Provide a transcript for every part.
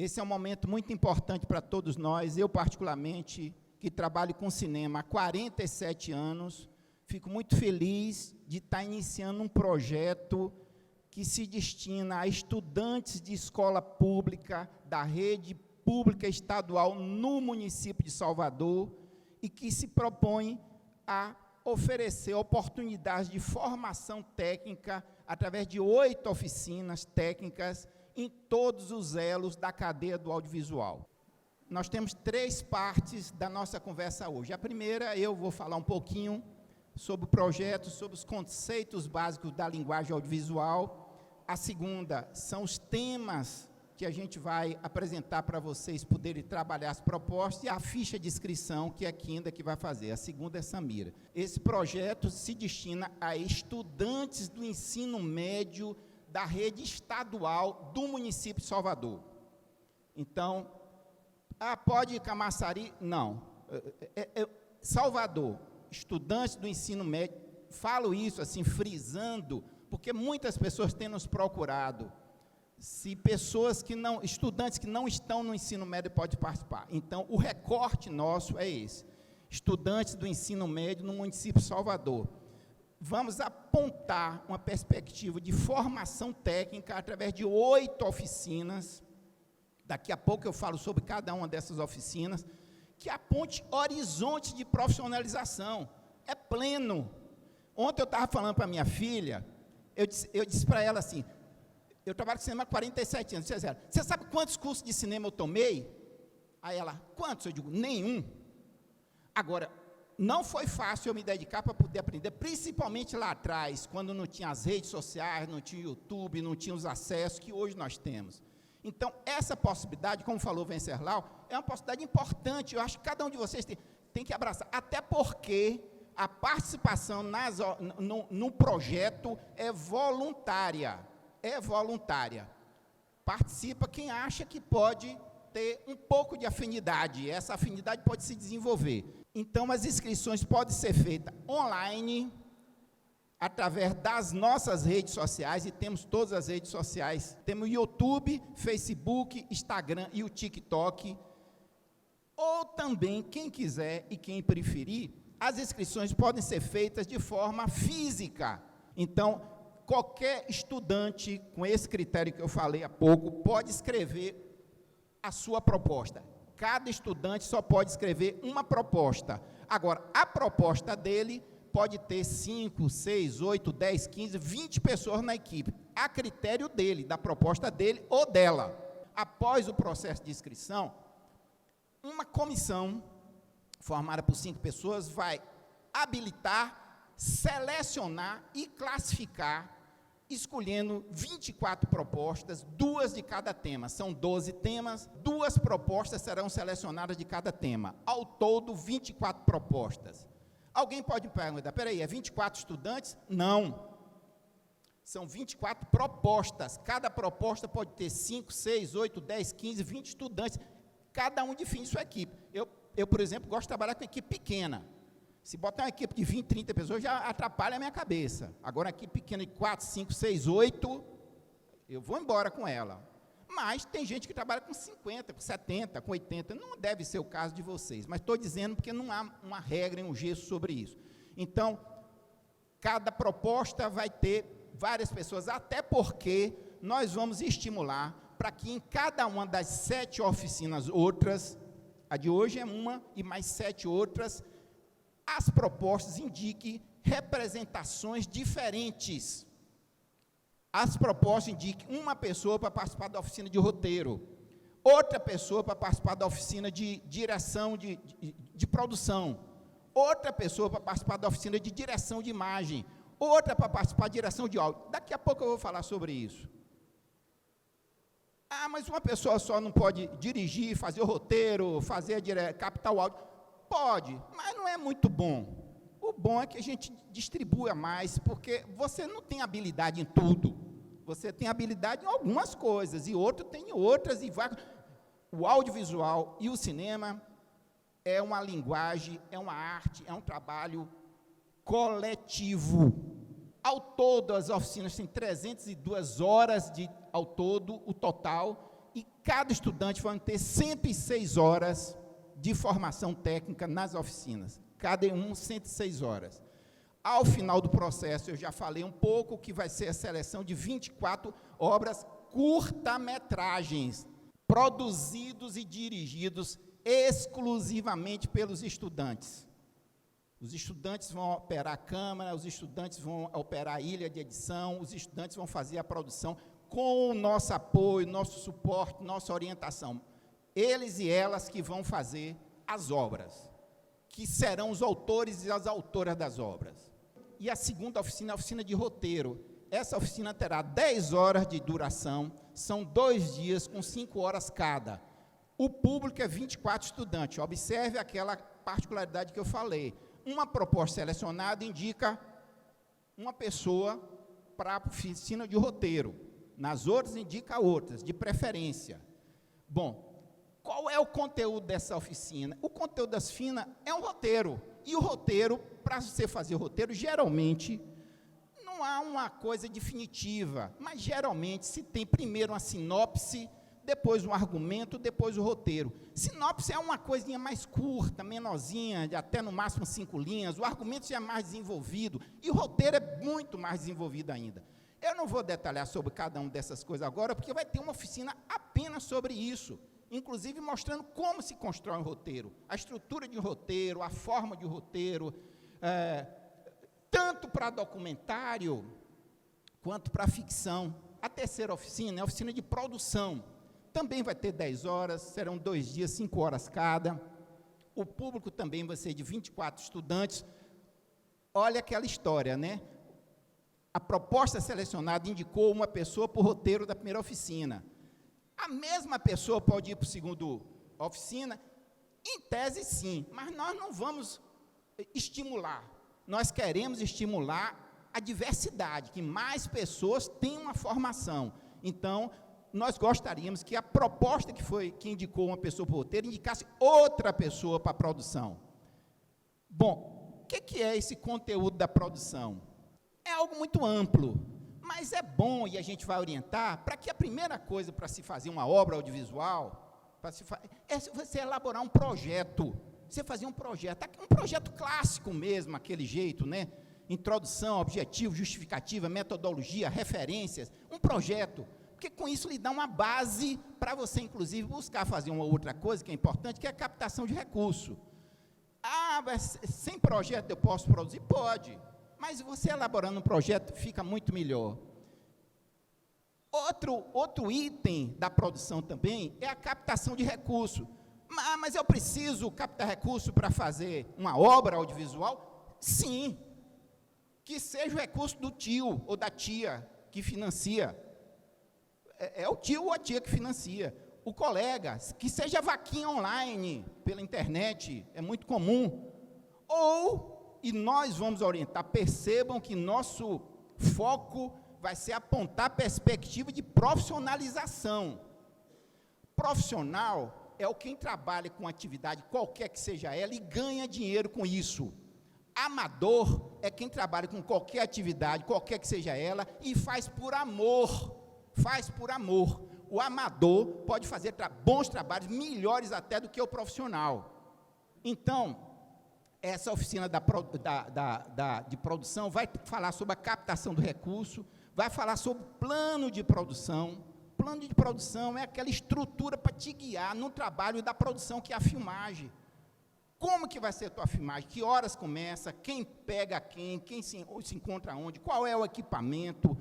Esse é um momento muito importante para todos nós. Eu, particularmente, que trabalho com cinema há 47 anos, fico muito feliz de estar iniciando um projeto que se destina a estudantes de escola pública, da rede pública estadual no município de Salvador, e que se propõe a oferecer oportunidades de formação técnica através de 8 oficinas técnicas em todos os elos da cadeia do audiovisual. Nós temos 3 partes da nossa conversa hoje. A primeira, eu vou falar um pouquinho sobre o projeto, sobre os conceitos básicos da linguagem audiovisual. A segunda são os temas que a gente vai apresentar para vocês poderem trabalhar as propostas, e a ficha de inscrição, que é a Kinda que vai fazer. A segunda é Samira. Esse projeto se destina a estudantes do ensino médio da rede estadual do município de Salvador. Então, pode ir Camaçari? Não. Salvador, estudantes do ensino médio, falo isso assim, frisando, porque muitas pessoas têm nos procurado, se pessoas que não, estudantes que não estão no ensino médio podem participar. Então, o recorte nosso é esse, estudantes do ensino médio no município de Salvador. Vamos apontar uma perspectiva de formação técnica através de 8 oficinas, daqui a pouco eu falo sobre cada uma dessas oficinas, que aponte horizonte de profissionalização, é pleno. Ontem eu estava falando para minha filha, eu disse para ela assim, eu trabalho com cinema há 47 anos, você sabe quantos cursos de cinema eu tomei? Aí ela, quantos? Eu digo, nenhum. Agora, não foi fácil eu me dedicar para poder aprender, principalmente lá atrás, quando não tinha as redes sociais, não tinha o YouTube, não tinha os acessos que hoje nós temos. Então, essa possibilidade, como falou Venceslau, é uma possibilidade importante, eu acho que cada um de vocês tem que abraçar, até porque a participação no projeto é voluntária, Participa quem acha que pode ter um pouco de afinidade, essa afinidade pode se desenvolver. Então, as inscrições podem ser feitas online, através das nossas redes sociais, e temos todas as redes sociais, temos o YouTube, Facebook, Instagram e o TikTok, ou também, quem quiser e quem preferir, as inscrições podem ser feitas de forma física. Então, qualquer estudante, com esse critério que eu falei há pouco, pode escrever a sua proposta. Cada estudante só pode escrever uma proposta. Agora, a proposta dele pode ter 5, 6, 8, 10, 15, 20 pessoas na equipe, a critério dele, da proposta dele ou dela. Após o processo de inscrição, uma comissão, formada por 5 pessoas, vai habilitar, selecionar e classificar, escolhendo 24 propostas, 2 de cada tema. São 12 temas, 2 propostas serão selecionadas de cada tema. Ao todo, 24 propostas. Alguém pode perguntar, peraí, é 24 estudantes? Não. São 24 propostas. Cada proposta pode ter 5, 6, 8, 10, 15, 20 estudantes. Cada um define sua equipe. Eu, por exemplo, gosto de trabalhar com equipe pequena. Se botar uma equipe de 20, 30 pessoas, já atrapalha a minha cabeça. Agora, uma equipe pequena de 4, 5, 6, 8, eu vou embora com ela. Mas tem gente que trabalha com 50, com 70, com 80. Não deve ser o caso de vocês, mas estou dizendo porque não há uma regra e um gesto sobre isso. Então, cada proposta vai ter várias pessoas, até porque nós vamos estimular para que em cada uma das 7 oficinas outras, a de hoje é uma e mais 7 outras, as propostas indiquem representações diferentes. As propostas indiquem uma pessoa para participar da oficina de roteiro, outra pessoa para participar da oficina de direção de produção, outra pessoa para participar da oficina de direção de imagem, outra para participar de direção de áudio. Daqui a pouco eu vou falar sobre isso. Mas uma pessoa só não pode dirigir, fazer o roteiro, captar o áudio. Pode, mas não é muito bom. O bom é que a gente distribua mais, porque você não tem habilidade em tudo. Você tem habilidade em algumas coisas, e outro tem outras, e vai. O audiovisual e o cinema é uma linguagem, é uma arte, é um trabalho coletivo. Ao todo, as oficinas têm 302 horas ao todo, o total, e cada estudante vai ter 106 horas de formação técnica nas oficinas, cada um 106 horas. Ao final do processo, eu já falei um pouco, que vai ser a seleção de 24 obras curta-metragens, produzidos e dirigidos exclusivamente pelos estudantes. Os estudantes vão operar a câmera, os estudantes vão operar a ilha de edição, os estudantes vão fazer a produção com o nosso apoio, nosso suporte, nossa orientação. Eles e elas que vão fazer as obras, que serão os autores e as autoras das obras. E a segunda oficina é a oficina de roteiro. Essa oficina terá 10 horas de duração, são 2 dias com 5 horas cada. O público é 24 estudantes. Observe aquela particularidade que eu falei. Uma proposta selecionada indica uma pessoa para a oficina de roteiro. Nas outras, indica outras, de preferência. Bom, qual é o conteúdo dessa oficina? O conteúdo da oficina é um roteiro. E o roteiro, para você fazer o roteiro, geralmente, não há uma coisa definitiva, mas geralmente se tem primeiro uma sinopse, depois um argumento, depois o roteiro. Sinopse é uma coisinha mais curta, menorzinha, de até no máximo 5 linhas, o argumento já é mais desenvolvido, e o roteiro é muito mais desenvolvido ainda. Eu não vou detalhar sobre cada uma dessas coisas agora, porque vai ter uma oficina apenas sobre isso, inclusive mostrando como se constrói um roteiro, a estrutura de um roteiro, a forma de um roteiro, tanto para documentário, quanto para ficção. A terceira oficina é a oficina de produção. Também vai ter 10 horas, serão 2 dias, 5 horas cada. O público também vai ser de 24 estudantes. Olha aquela história, né? A proposta selecionada indicou uma pessoa para o roteiro da primeira oficina. A mesma pessoa pode ir para a segunda oficina? Em tese, sim, mas nós não vamos estimular. Nós queremos estimular a diversidade, que mais pessoas tenham uma formação. Então, nós gostaríamos que a proposta que indicou uma pessoa para o roteiro indicasse outra pessoa para a produção. Bom, o que é esse conteúdo da produção? É algo muito amplo, mas é bom, e a gente vai orientar, para que a primeira coisa para se fazer uma obra audiovisual, é você elaborar um projeto, você fazer um projeto clássico mesmo, aquele jeito, né? Introdução, objetivo, justificativa, metodologia, referências, um projeto, porque com isso lhe dá uma base para você, inclusive, buscar fazer uma outra coisa que é importante, que é a captação de recurso. Ah, mas sem projeto eu posso produzir? Pode, mas você elaborando um projeto fica muito melhor. Outro item da produção também é a captação de recurso. Mas eu preciso captar recurso para fazer uma obra audiovisual? Sim, que seja o recurso do tio ou da tia que financia. É o tio ou a tia que financia. O colega, que seja vaquinha online, pela internet, é muito comum. E nós vamos orientar, percebam que nosso foco vai ser apontar a perspectiva de profissionalização. Profissional é quem trabalha com atividade, qualquer que seja ela, e ganha dinheiro com isso. Amador é quem trabalha com qualquer atividade, qualquer que seja ela, e faz por amor. Faz por amor. O amador pode fazer bons trabalhos, melhores até do que o profissional. Então, essa oficina de produção vai falar sobre a captação do recurso, vai falar sobre plano de produção. Plano de produção é aquela estrutura para te guiar no trabalho da produção, que é a filmagem. Como que vai ser a tua filmagem? Que horas começa? Quem pega quem se encontra onde? Qual é o equipamento?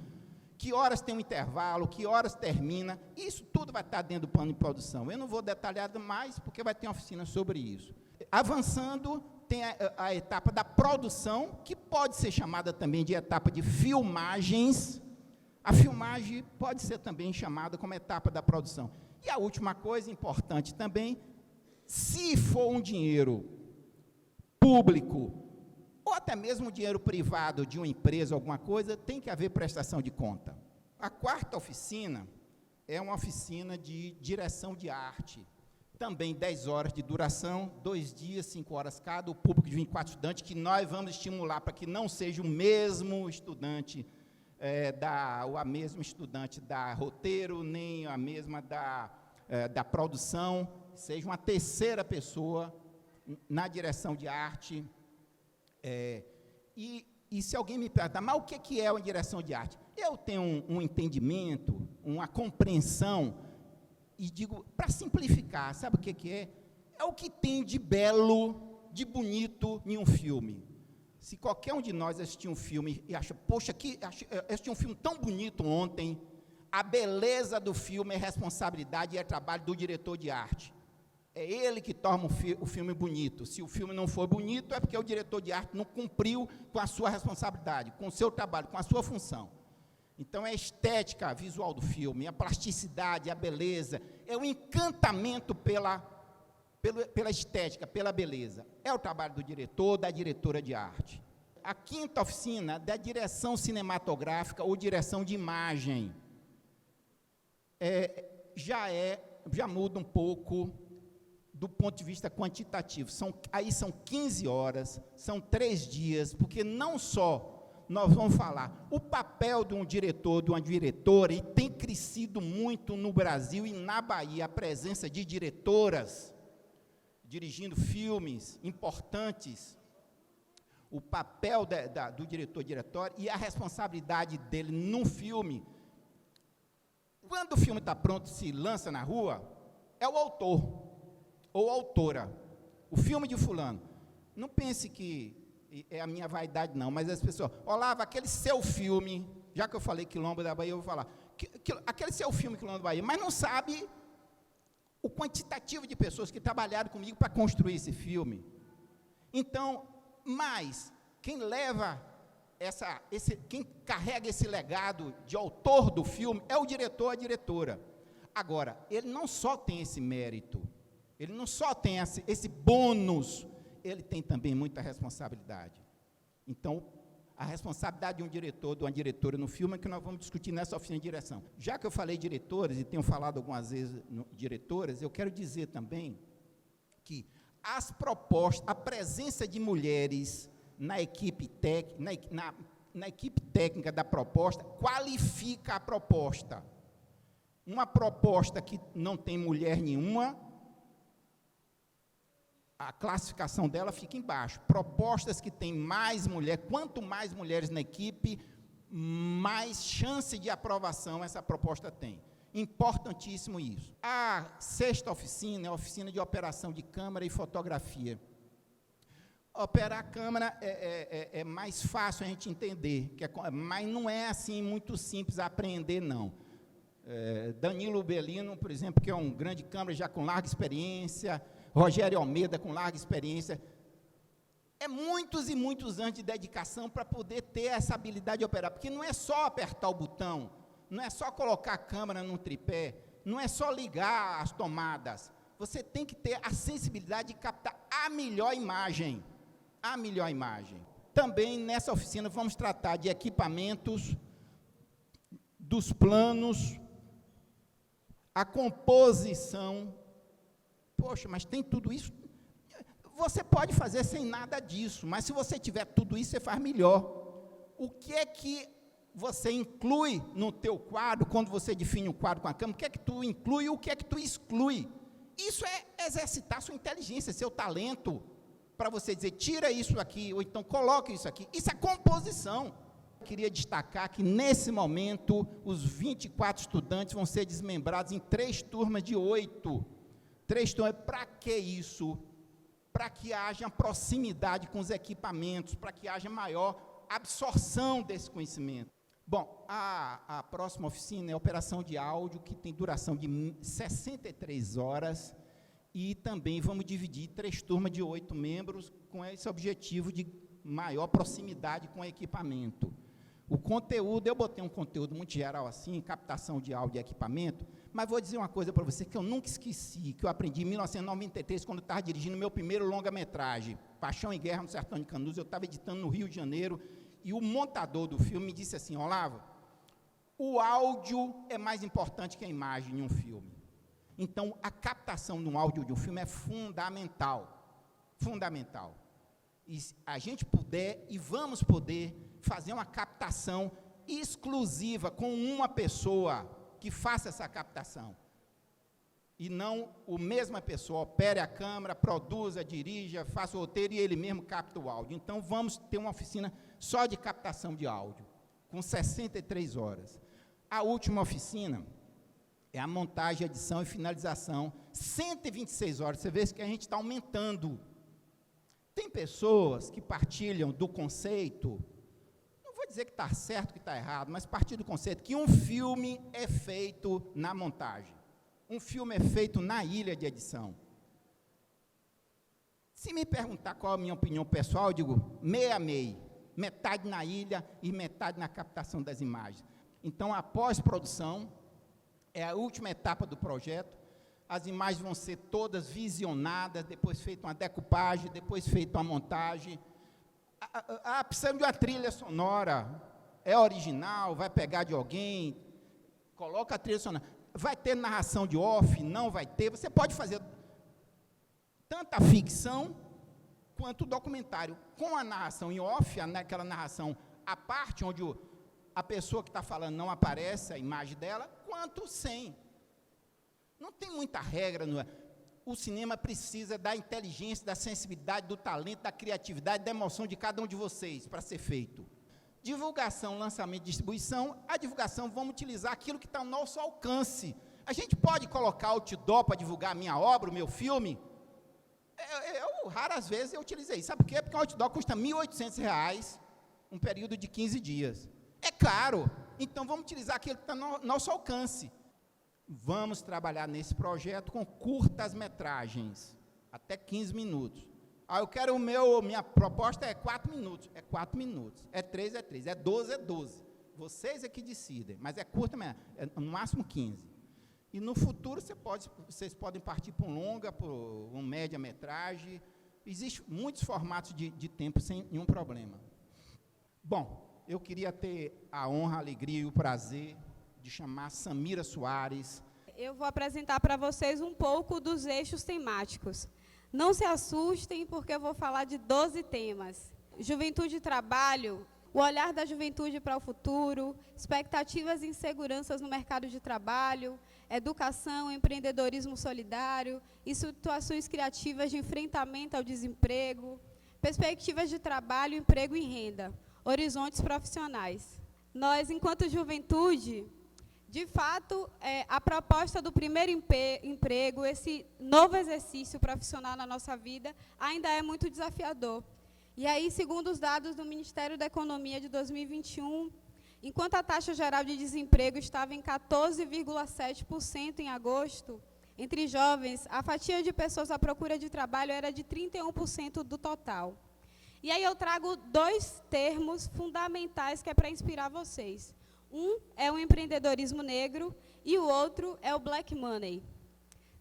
Que horas tem um intervalo? Que horas termina? Isso tudo vai estar dentro do plano de produção. Eu não vou detalhar mais, porque vai ter uma oficina sobre isso. Avançando, tem a etapa da produção, que pode ser chamada também de etapa de filmagens. A filmagem pode ser também chamada como etapa da produção. E a última coisa importante também, se for um dinheiro público, ou até mesmo dinheiro privado de uma empresa, alguma coisa, tem que haver prestação de conta. A quarta oficina é uma oficina de direção de arte. Também 10 horas de duração, 2 dias, 5 horas cada, o público de 24 estudantes, que nós vamos estimular para que não seja o mesmo estudante a mesma estudante da roteiro, nem a mesma da da produção, seja uma terceira pessoa na direção de arte. E se alguém me perguntar, mas o que é uma direção de arte? Eu tenho um entendimento, uma compreensão, e digo, para simplificar, sabe o que é? É o que tem de belo, de bonito em um filme. Se qualquer um de nós assistir um filme e acha, poxa, eu assisti um filme tão bonito ontem, a beleza do filme é responsabilidade e é trabalho do diretor de arte. É ele que torna o filme bonito. Se o filme não for bonito, é porque o diretor de arte não cumpriu com a sua responsabilidade, com o seu trabalho, com a sua função. Então, é a estética visual do filme, a plasticidade, a beleza, é o encantamento pela estética, pela beleza. É o trabalho do diretor, da diretora de arte. A quinta oficina, da direção cinematográfica ou direção de imagem, já muda um pouco do ponto de vista quantitativo. Aí são 15 horas, são 3 dias, porque não só nós vamos falar o papel de um diretor, de uma diretora, e tem crescido muito no Brasil e na Bahia a presença de diretoras dirigindo filmes importantes, o papel do diretor e a responsabilidade dele num filme. Quando o filme está pronto, se lança na rua, é o autor ou autora, o filme de fulano. Não pense que é a minha vaidade, não, mas as pessoas, Olavo, aquele seu filme, já que eu falei Quilombo da Bahia, eu vou falar, aquele seu filme Quilombo da Bahia, mas não sabe o quantitativo de pessoas que trabalharam comigo para construir esse filme. Então, mas quem leva quem carrega esse legado de autor do filme é o diretor, a diretora. Agora, ele não só tem esse mérito, ele não só tem esse bônus, ele tem também muita responsabilidade. Então, a responsabilidade de um diretor, de uma diretora no filme é que nós vamos discutir nessa oficina de direção. Já que eu falei diretores, e tenho falado algumas vezes diretoras, eu quero dizer também que as propostas, a presença de mulheres na equipe técnica da proposta, qualifica a proposta. Uma proposta que não tem mulher nenhuma, a classificação dela fica embaixo. Propostas que têm mais mulher, quanto mais mulheres na equipe, mais chance de aprovação essa proposta tem. Importantíssimo isso. A sexta oficina é a oficina de operação de câmera e fotografia. Operar a câmera é mais fácil a gente entender, mas não é assim muito simples a aprender, não. Danilo Bellino, por exemplo, que é um grande câmera já com larga experiência, Rogério Almeida, com larga experiência, é muitos e muitos anos de dedicação para poder ter essa habilidade de operar, porque não é só apertar o botão, não é só colocar a câmera num tripé, não é só ligar as tomadas, você tem que ter a sensibilidade de captar a melhor imagem, Também nessa oficina vamos tratar de equipamentos, dos planos, a composição. Poxa, mas tem tudo isso? Você pode fazer sem nada disso, mas se você tiver tudo isso, você faz melhor. O que é que você inclui no teu quadro, quando você define um quadro com a câmera? O que é que tu inclui e o que é que tu exclui? Isso é exercitar sua inteligência, seu talento, para você dizer, tira isso aqui, ou então coloca isso aqui. Isso é composição. Eu queria destacar que, nesse momento, os 24 estudantes vão ser desmembrados em 3 turmas de 8. 3 turmas. Para que isso? Para que haja proximidade com os equipamentos, para que haja maior absorção desse conhecimento. Bom, a próxima oficina é a operação de áudio, que tem duração de 63 horas, e também vamos dividir 3 turmas de 8 membros, com esse objetivo de maior proximidade com o equipamento. O conteúdo, eu botei um conteúdo muito geral assim, captação de áudio e equipamento, mas vou dizer uma coisa para você que eu nunca esqueci, que eu aprendi em 1993, quando eu estava dirigindo meu primeiro longa-metragem, Paixão e Guerra no Sertão de Canudos. Eu estava editando no Rio de Janeiro, e o montador do filme me disse assim, Olavo, o áudio é mais importante que a imagem em um filme. Então, a captação de um áudio de um filme é fundamental, fundamental. E a gente puder, e vamos poder, fazer uma captação exclusiva com uma pessoa que faça essa captação. e não a mesma pessoa opere a câmera, produza, dirija, faça o roteiro e ele mesmo capta o áudio. Então, vamos ter uma oficina só de captação de áudio, com 63 horas. A última oficina é a montagem, edição e finalização, 126 horas. Você vê que a gente está aumentando. Tem pessoas que partilham do conceito, não vou dizer que está certo, que está errado, mas partilham do conceito que um filme é feito na montagem. Um filme é feito na ilha de edição. Se me perguntar qual é a minha opinião pessoal, eu digo meio a meio. Metade na ilha e metade na captação das imagens. Então, a pós-produção é a última etapa do projeto. As imagens vão ser todas visionadas, depois feita uma decupagem, depois feita uma montagem. Precisamos de uma trilha sonora. É original, vai pegar de alguém, coloca a trilha sonora. Vai ter narração de off? Não vai ter. Você pode fazer tanto a ficção quanto o documentário, com a narração em off, aquela narração à parte, onde a pessoa que está falando não aparece, a imagem dela, quanto sem. Não tem muita regra. O cinema precisa da inteligência, da sensibilidade, do talento, da criatividade, da emoção de cada um de vocês para ser feito. Divulgação, lançamento e distribuição. A divulgação, vamos utilizar aquilo que está ao nosso alcance. A gente pode colocar outdoor para divulgar a minha obra, o meu filme? Raras vezes eu utilizei. Sabe por quê? Porque o outdoor custa R$ 1.800, um período de 15 dias. É caro. Então, vamos utilizar aquilo que está no nosso alcance. Vamos trabalhar nesse projeto com curtas metragens, até 15 minutos. Eu quero minha proposta é 4 minutos. É 4 minutos. É 3, é 3. É 12, é 12. Vocês é que decidem, mas é curta, é no máximo 15. E no futuro vocês podem partir para um longa, para um média-metragem. Existem muitos formatos de tempo sem nenhum problema. Bom, eu queria ter a honra, a alegria e o prazer de chamar Samira Soares. Eu vou apresentar para vocês um pouco dos eixos temáticos. Não se assustem, porque eu vou falar de 12 temas. Juventude e trabalho, o olhar da juventude para o futuro, expectativas e inseguranças no mercado de trabalho, educação, empreendedorismo solidário e situações criativas de enfrentamento ao desemprego, perspectivas de trabalho, emprego e renda, horizontes profissionais. Nós, enquanto juventude, de fato, a proposta do primeiro emprego, esse novo exercício profissional na nossa vida, ainda é muito desafiador. E aí, segundo os dados do Ministério da Economia de 2021, enquanto a taxa geral de desemprego estava em 14,7% em agosto, entre jovens, a fatia de pessoas à procura de trabalho era de 31% do total. E aí eu trago 2 termos fundamentais que é para inspirar vocês. Um é o empreendedorismo negro e o outro é o black money.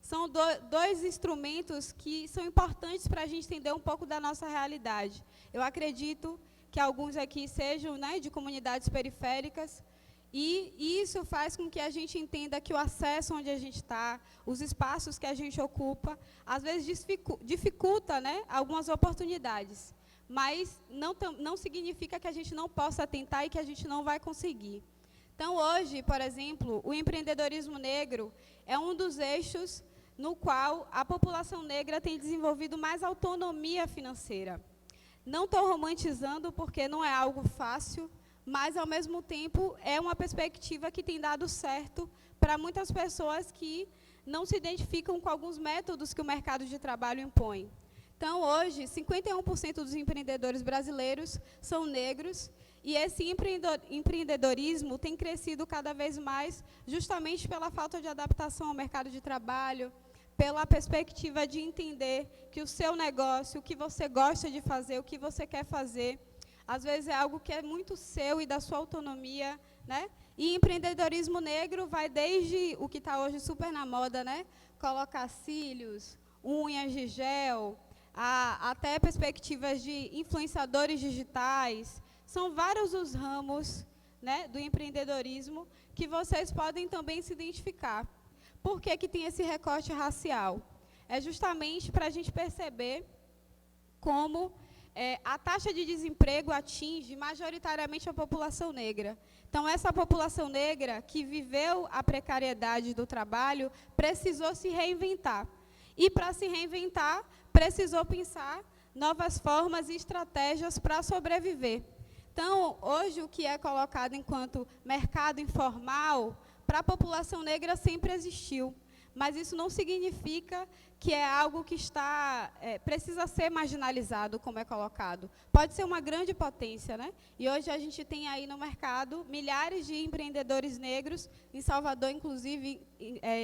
São 2 instrumentos que são importantes para a gente entender um pouco da nossa realidade. Eu acredito que alguns aqui sejam, né, de comunidades periféricas, e isso faz com que a gente entenda que o acesso onde a gente está, os espaços que a gente ocupa, às vezes dificulta, né, algumas oportunidades, mas não significa que a gente não possa tentar e que a gente não vai conseguir. Então, hoje, por exemplo, o empreendedorismo negro é um dos eixos no qual a população negra tem desenvolvido mais autonomia financeira. Não estou romantizando, porque não é algo fácil, mas, ao mesmo tempo, é uma perspectiva que tem dado certo para muitas pessoas que não se identificam com alguns métodos que o mercado de trabalho impõe. Então, hoje, 51% dos empreendedores brasileiros são negros, e esse empreendedorismo tem crescido cada vez mais justamente pela falta de adaptação ao mercado de trabalho, pela perspectiva de entender que o seu negócio, o que você gosta de fazer, o que você quer fazer, às vezes é algo que é muito seu e da sua autonomia, né? E empreendedorismo negro vai desde o que está hoje super na moda, né? Colocar cílios, unhas de gel, até perspectivas de influenciadores digitais. São vários os ramos, né, do empreendedorismo que vocês podem também se identificar. Por que tem esse recorte racial? É justamente para a gente perceber como a taxa de desemprego atinge majoritariamente a população negra. Então, essa população negra que viveu a precariedade do trabalho precisou se reinventar. E, para se reinventar, precisou pensar novas formas e estratégias para sobreviver. Então, hoje, o que é colocado enquanto mercado informal, para a população negra sempre existiu. Mas isso não significa que é algo que precisa ser marginalizado, como é colocado. Pode ser uma grande potência, né? E hoje a gente tem aí no mercado milhares de empreendedores negros, em Salvador, inclusive,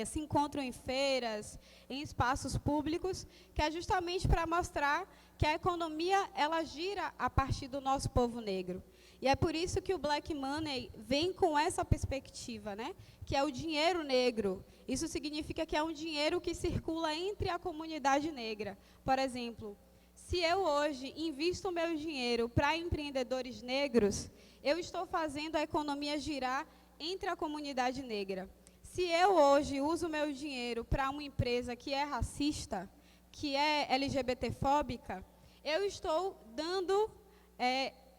se encontram em feiras, em espaços públicos, que é justamente para mostrar que a economia ela gira a partir do nosso povo negro. E é por isso que o Black Money vem com essa perspectiva, né? Que é o dinheiro negro. Isso significa que é um dinheiro que circula entre a comunidade negra. Por exemplo, se eu hoje invisto o meu dinheiro para empreendedores negros, eu estou fazendo a economia girar entre a comunidade negra. Se eu hoje uso o meu dinheiro para uma empresa que é racista, que é LGBTfóbica, eu estou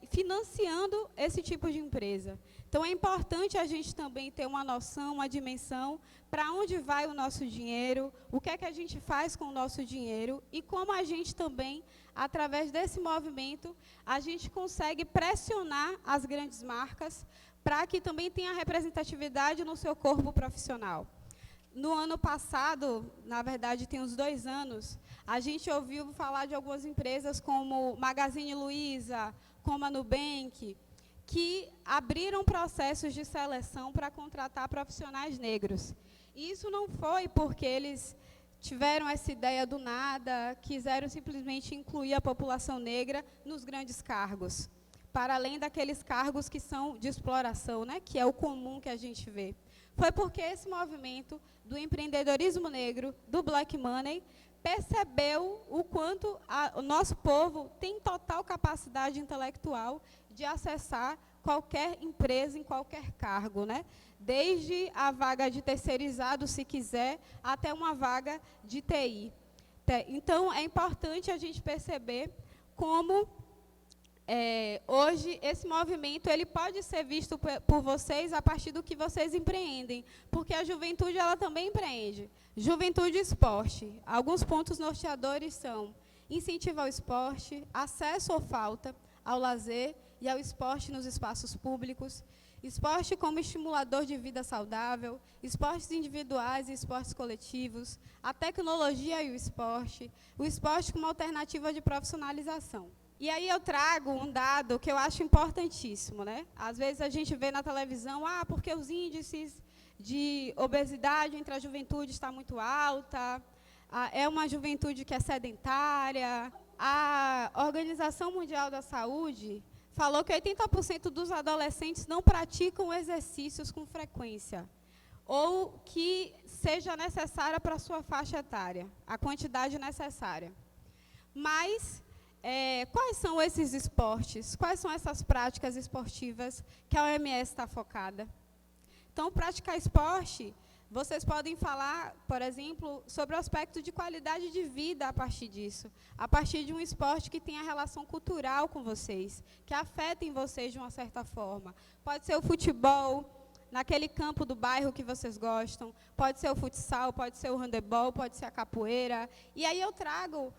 financiando esse tipo de empresa. Então, é importante a gente também ter uma noção, uma dimensão, para onde vai o nosso dinheiro, o que é que a gente faz com o nosso dinheiro e como a gente também, através desse movimento, a gente consegue pressionar as grandes marcas para que também tenha representatividade no seu corpo profissional. No ano passado, na verdade, tem uns 2 anos, a gente ouviu falar de algumas empresas como Magazine Luiza, como a Nubank, que abriram processos de seleção para contratar profissionais negros. E isso não foi porque eles tiveram essa ideia do nada, quiseram simplesmente incluir a população negra nos grandes cargos, para além daqueles cargos que são de exploração, né, que é o comum que a gente vê. Foi porque esse movimento do empreendedorismo negro, do Black Money, percebeu o quanto o nosso povo tem total capacidade intelectual de acessar qualquer empresa em qualquer cargo, né? Desde a vaga de terceirizado, se quiser, até uma vaga de TI. Então, é importante a gente perceber como hoje esse movimento ele pode ser visto por vocês a partir do que vocês empreendem, porque a juventude ela também empreende. Juventude e esporte. Alguns pontos norteadores são incentivo ao esporte, acesso ou falta ao lazer e ao esporte nos espaços públicos, esporte como estimulador de vida saudável, esportes individuais e esportes coletivos, a tecnologia e o esporte como alternativa de profissionalização. E aí eu trago um dado que eu acho importantíssimo, né? Às vezes a gente vê na televisão, porque os índices de obesidade entre a juventude está muito alta, é uma juventude que é sedentária. A Organização Mundial da Saúde falou que 80% dos adolescentes não praticam exercícios com frequência, ou que seja necessária para a sua faixa etária, a quantidade necessária. Mas quais são esses esportes? Quais são essas práticas esportivas que a OMS está focada? Então, praticar esporte, vocês podem falar, por exemplo, sobre o aspecto de qualidade de vida a partir disso, a partir de um esporte que tenha relação cultural com vocês, que afetem vocês de uma certa forma. Pode ser o futebol, naquele campo do bairro que vocês gostam, pode ser o futsal, pode ser o handebol, pode ser a capoeira. E aí eu trago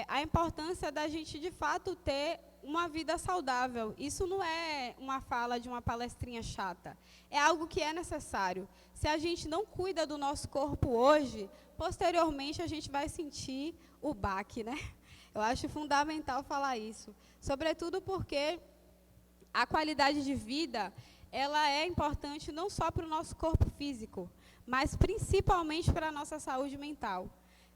a importância da gente, de fato, ter uma vida saudável. Isso não é uma fala de uma palestrinha chata. É algo que é necessário. Se a gente não cuida do nosso corpo hoje, posteriormente a gente vai sentir o baque, né? Eu acho fundamental falar isso. Sobretudo porque a qualidade de vida, ela é importante não só para o nosso corpo físico, mas principalmente para a nossa saúde mental.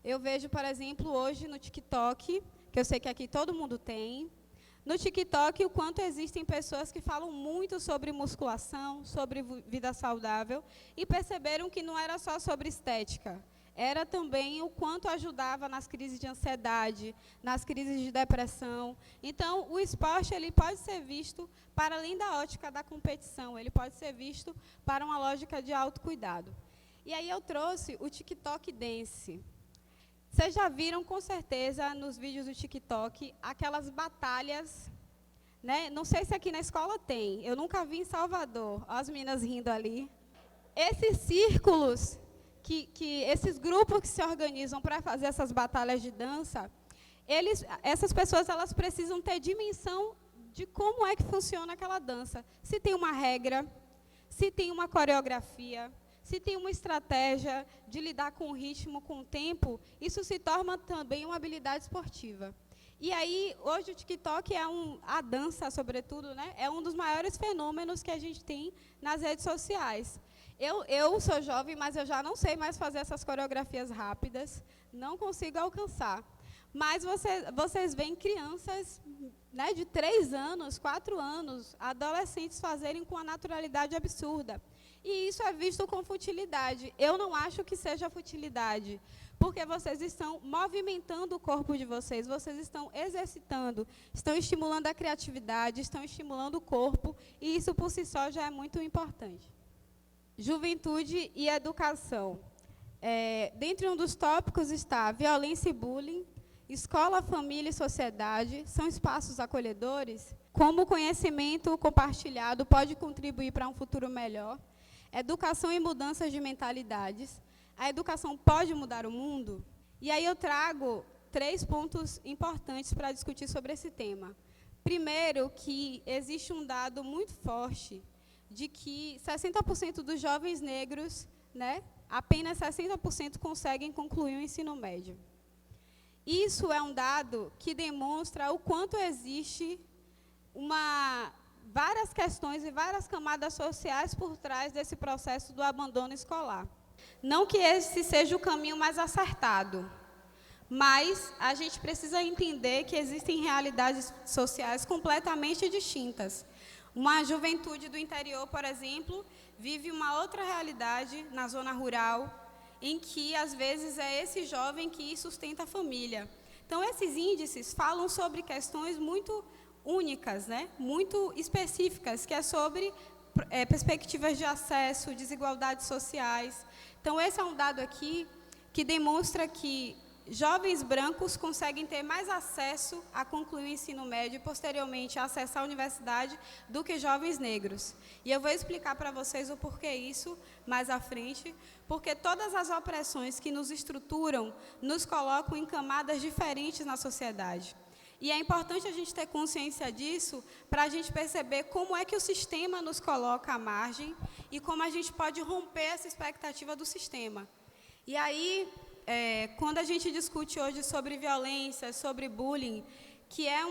Eu vejo, por exemplo, hoje no TikTok, que eu sei que aqui todo mundo tem, no TikTok o quanto existem pessoas que falam muito sobre musculação, sobre vida saudável, e perceberam que não era só sobre estética, era também o quanto ajudava nas crises de ansiedade, nas crises de depressão. Então, o esporte ele pode ser visto para além da ótica da competição, ele pode ser visto para uma lógica de autocuidado. E aí eu trouxe o TikTok Dance. Vocês já viram, com certeza, nos vídeos do TikTok, aquelas batalhas, né? Não sei se aqui na escola tem, eu nunca vi em Salvador. Olha as meninas rindo ali. Esses círculos, esses grupos que se organizam para fazer essas batalhas de dança, essas pessoas elas precisam ter dimensão de como é que funciona aquela dança. Se tem uma regra, se tem uma coreografia, se tem uma estratégia de lidar com o ritmo, com o tempo, isso se torna também uma habilidade esportiva. E aí, hoje o TikTok a dança, sobretudo, né, é um dos maiores fenômenos que a gente tem nas redes sociais. Eu sou jovem, mas eu já não sei mais fazer essas coreografias rápidas, não consigo alcançar. Mas vocês veem crianças, né, de 3 anos, 4 anos, adolescentes fazerem com uma naturalidade absurda. E isso é visto com futilidade. Eu não acho que seja futilidade, porque vocês estão movimentando o corpo de vocês estão exercitando, estão estimulando a criatividade, estão estimulando o corpo, e isso por si só já é muito importante. Juventude e educação. Dentre um dos tópicos está violência e bullying, escola, família e sociedade, são espaços acolhedores? Como o conhecimento compartilhado pode contribuir para um futuro melhor? Educação e mudanças de mentalidades. A educação pode mudar o mundo? E aí eu trago 3 pontos importantes para discutir sobre esse tema. Primeiro, que existe um dado muito forte de que 60% dos jovens negros, né, apenas 60% conseguem concluir o ensino médio. Isso é um dado que demonstra o quanto existe várias questões e várias camadas sociais por trás desse processo do abandono escolar. Não que esse seja o caminho mais acertado, mas a gente precisa entender que existem realidades sociais completamente distintas. Uma juventude do interior, por exemplo, vive uma outra realidade na zona rural, em que, às vezes, é esse jovem que sustenta a família. Então, esses índices falam sobre questões muito únicas, né? Muito específicas, que é sobre perspectivas de acesso, desigualdades sociais. Então, esse é um dado aqui que demonstra que jovens brancos conseguem ter mais acesso a concluir o ensino médio e, posteriormente, a acessar a universidade do que jovens negros. E eu vou explicar para vocês o porquê isso mais à frente, porque todas as opressões que nos estruturam nos colocam em camadas diferentes na sociedade. E é importante a gente ter consciência disso para a gente perceber como é que o sistema nos coloca à margem e como a gente pode romper essa expectativa do sistema. E aí, quando a gente discute hoje sobre violência, sobre bullying, que é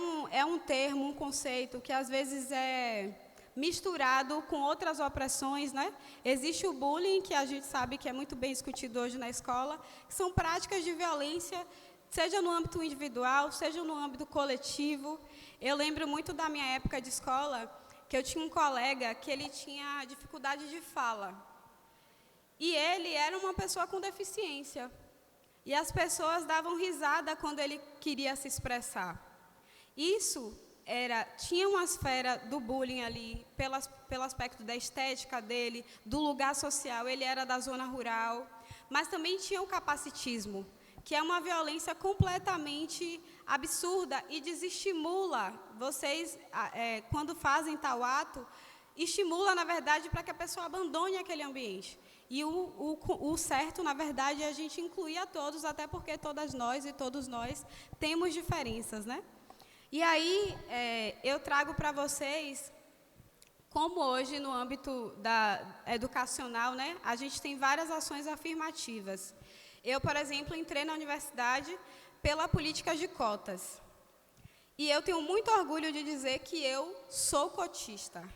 um termo, um conceito que às vezes é misturado com outras opressões, né? Existe o bullying, que a gente sabe que é muito bem discutido hoje na escola, que são práticas de violência, seja no âmbito individual, seja no âmbito coletivo. Eu lembro muito da minha época de escola, que eu tinha um colega que ele tinha dificuldade de fala. E ele era uma pessoa com deficiência. E as pessoas davam risada quando ele queria se expressar. Isso tinha uma esfera do bullying ali, pelo aspecto da estética dele, do lugar social, ele era da zona rural, mas também tinha o capacitismo, que é uma violência completamente absurda e desestimula vocês, quando fazem tal ato, estimula, na verdade, para que a pessoa abandone aquele ambiente. E o certo, na verdade, é a gente incluir a todos, até porque todas nós e todos nós temos diferenças, né? E aí, eu trago para vocês como hoje, no âmbito educacional, né, a gente tem várias ações afirmativas. Eu, por exemplo, entrei na universidade pela política de cotas. E eu tenho muito orgulho de dizer que eu sou cotista.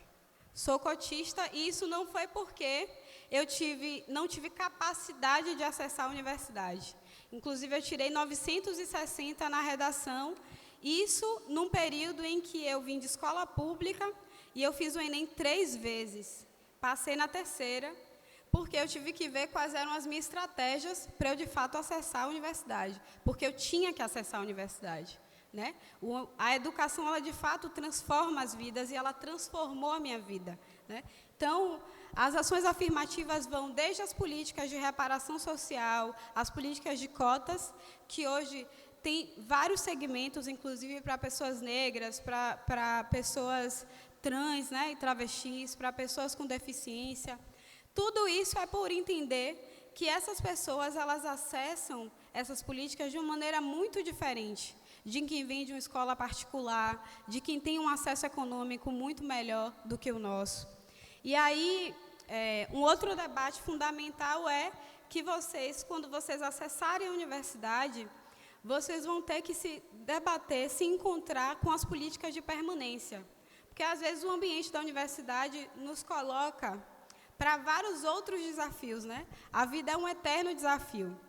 Sou cotista, e isso não foi porque eu não tive capacidade de acessar a universidade. Inclusive, eu tirei 960 na redação, isso num período em que eu vim de escola pública e eu fiz o Enem 3 vezes. Passei na 3ª, porque eu tive que ver quais eram as minhas estratégias para eu, de fato, acessar a universidade, porque eu tinha que acessar a universidade, né? A educação, ela, de fato, transforma as vidas, e ela transformou a minha vida né? Então, as ações afirmativas vão desde as políticas de reparação social, as políticas de cotas, que hoje tem vários segmentos, inclusive para pessoas negras, para pessoas trans, né, e travestis, para pessoas com deficiência. Tudo isso é por entender que essas pessoas, elas acessam essas políticas de uma maneira muito diferente de quem vem de uma escola particular, de quem tem um acesso econômico muito melhor do que o nosso. E aí, um outro debate fundamental é que vocês, quando vocês acessarem a universidade, vocês vão ter que se debater, se encontrar com as políticas de permanência. Porque, às vezes, o ambiente da universidade nos coloca para vários outros desafios, né? A vida é um eterno desafio.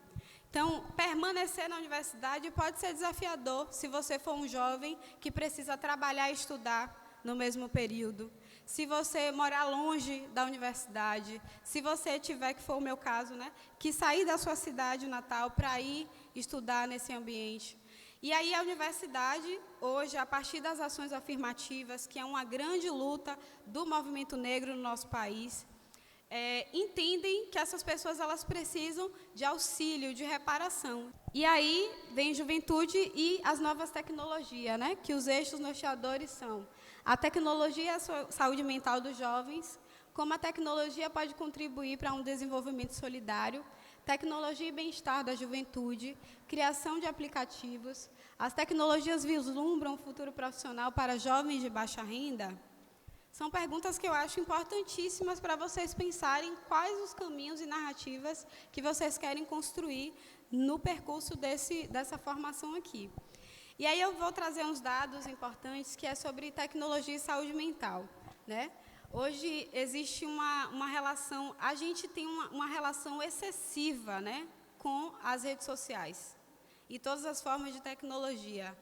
Então, permanecer na universidade pode ser desafiador se você for um jovem que precisa trabalhar e estudar no mesmo período. Se você morar longe da universidade, se você tiver, que for o meu caso, né, que sair da sua cidade natal para ir estudar nesse ambiente. E aí a universidade, hoje, a partir das ações afirmativas, que é uma grande luta do movimento negro no nosso país, entendem que essas pessoas, elas precisam de auxílio, de reparação. E aí vem juventude e as novas tecnologias, né, que os eixos norteadores são a tecnologia e a saúde mental dos jovens, como a tecnologia pode contribuir para um desenvolvimento solidário, tecnologia e bem-estar da juventude, criação de aplicativos, as tecnologias vislumbram um futuro profissional para jovens de baixa renda? São perguntas que eu acho importantíssimas para vocês pensarem quais os caminhos e narrativas que vocês querem construir no percurso dessa formação aqui. E aí eu vou trazer uns dados importantes, que é sobre tecnologia e saúde mental, né? Hoje existe uma relação, a gente tem uma relação excessiva, né, com as redes sociais e todas as formas de tecnologia.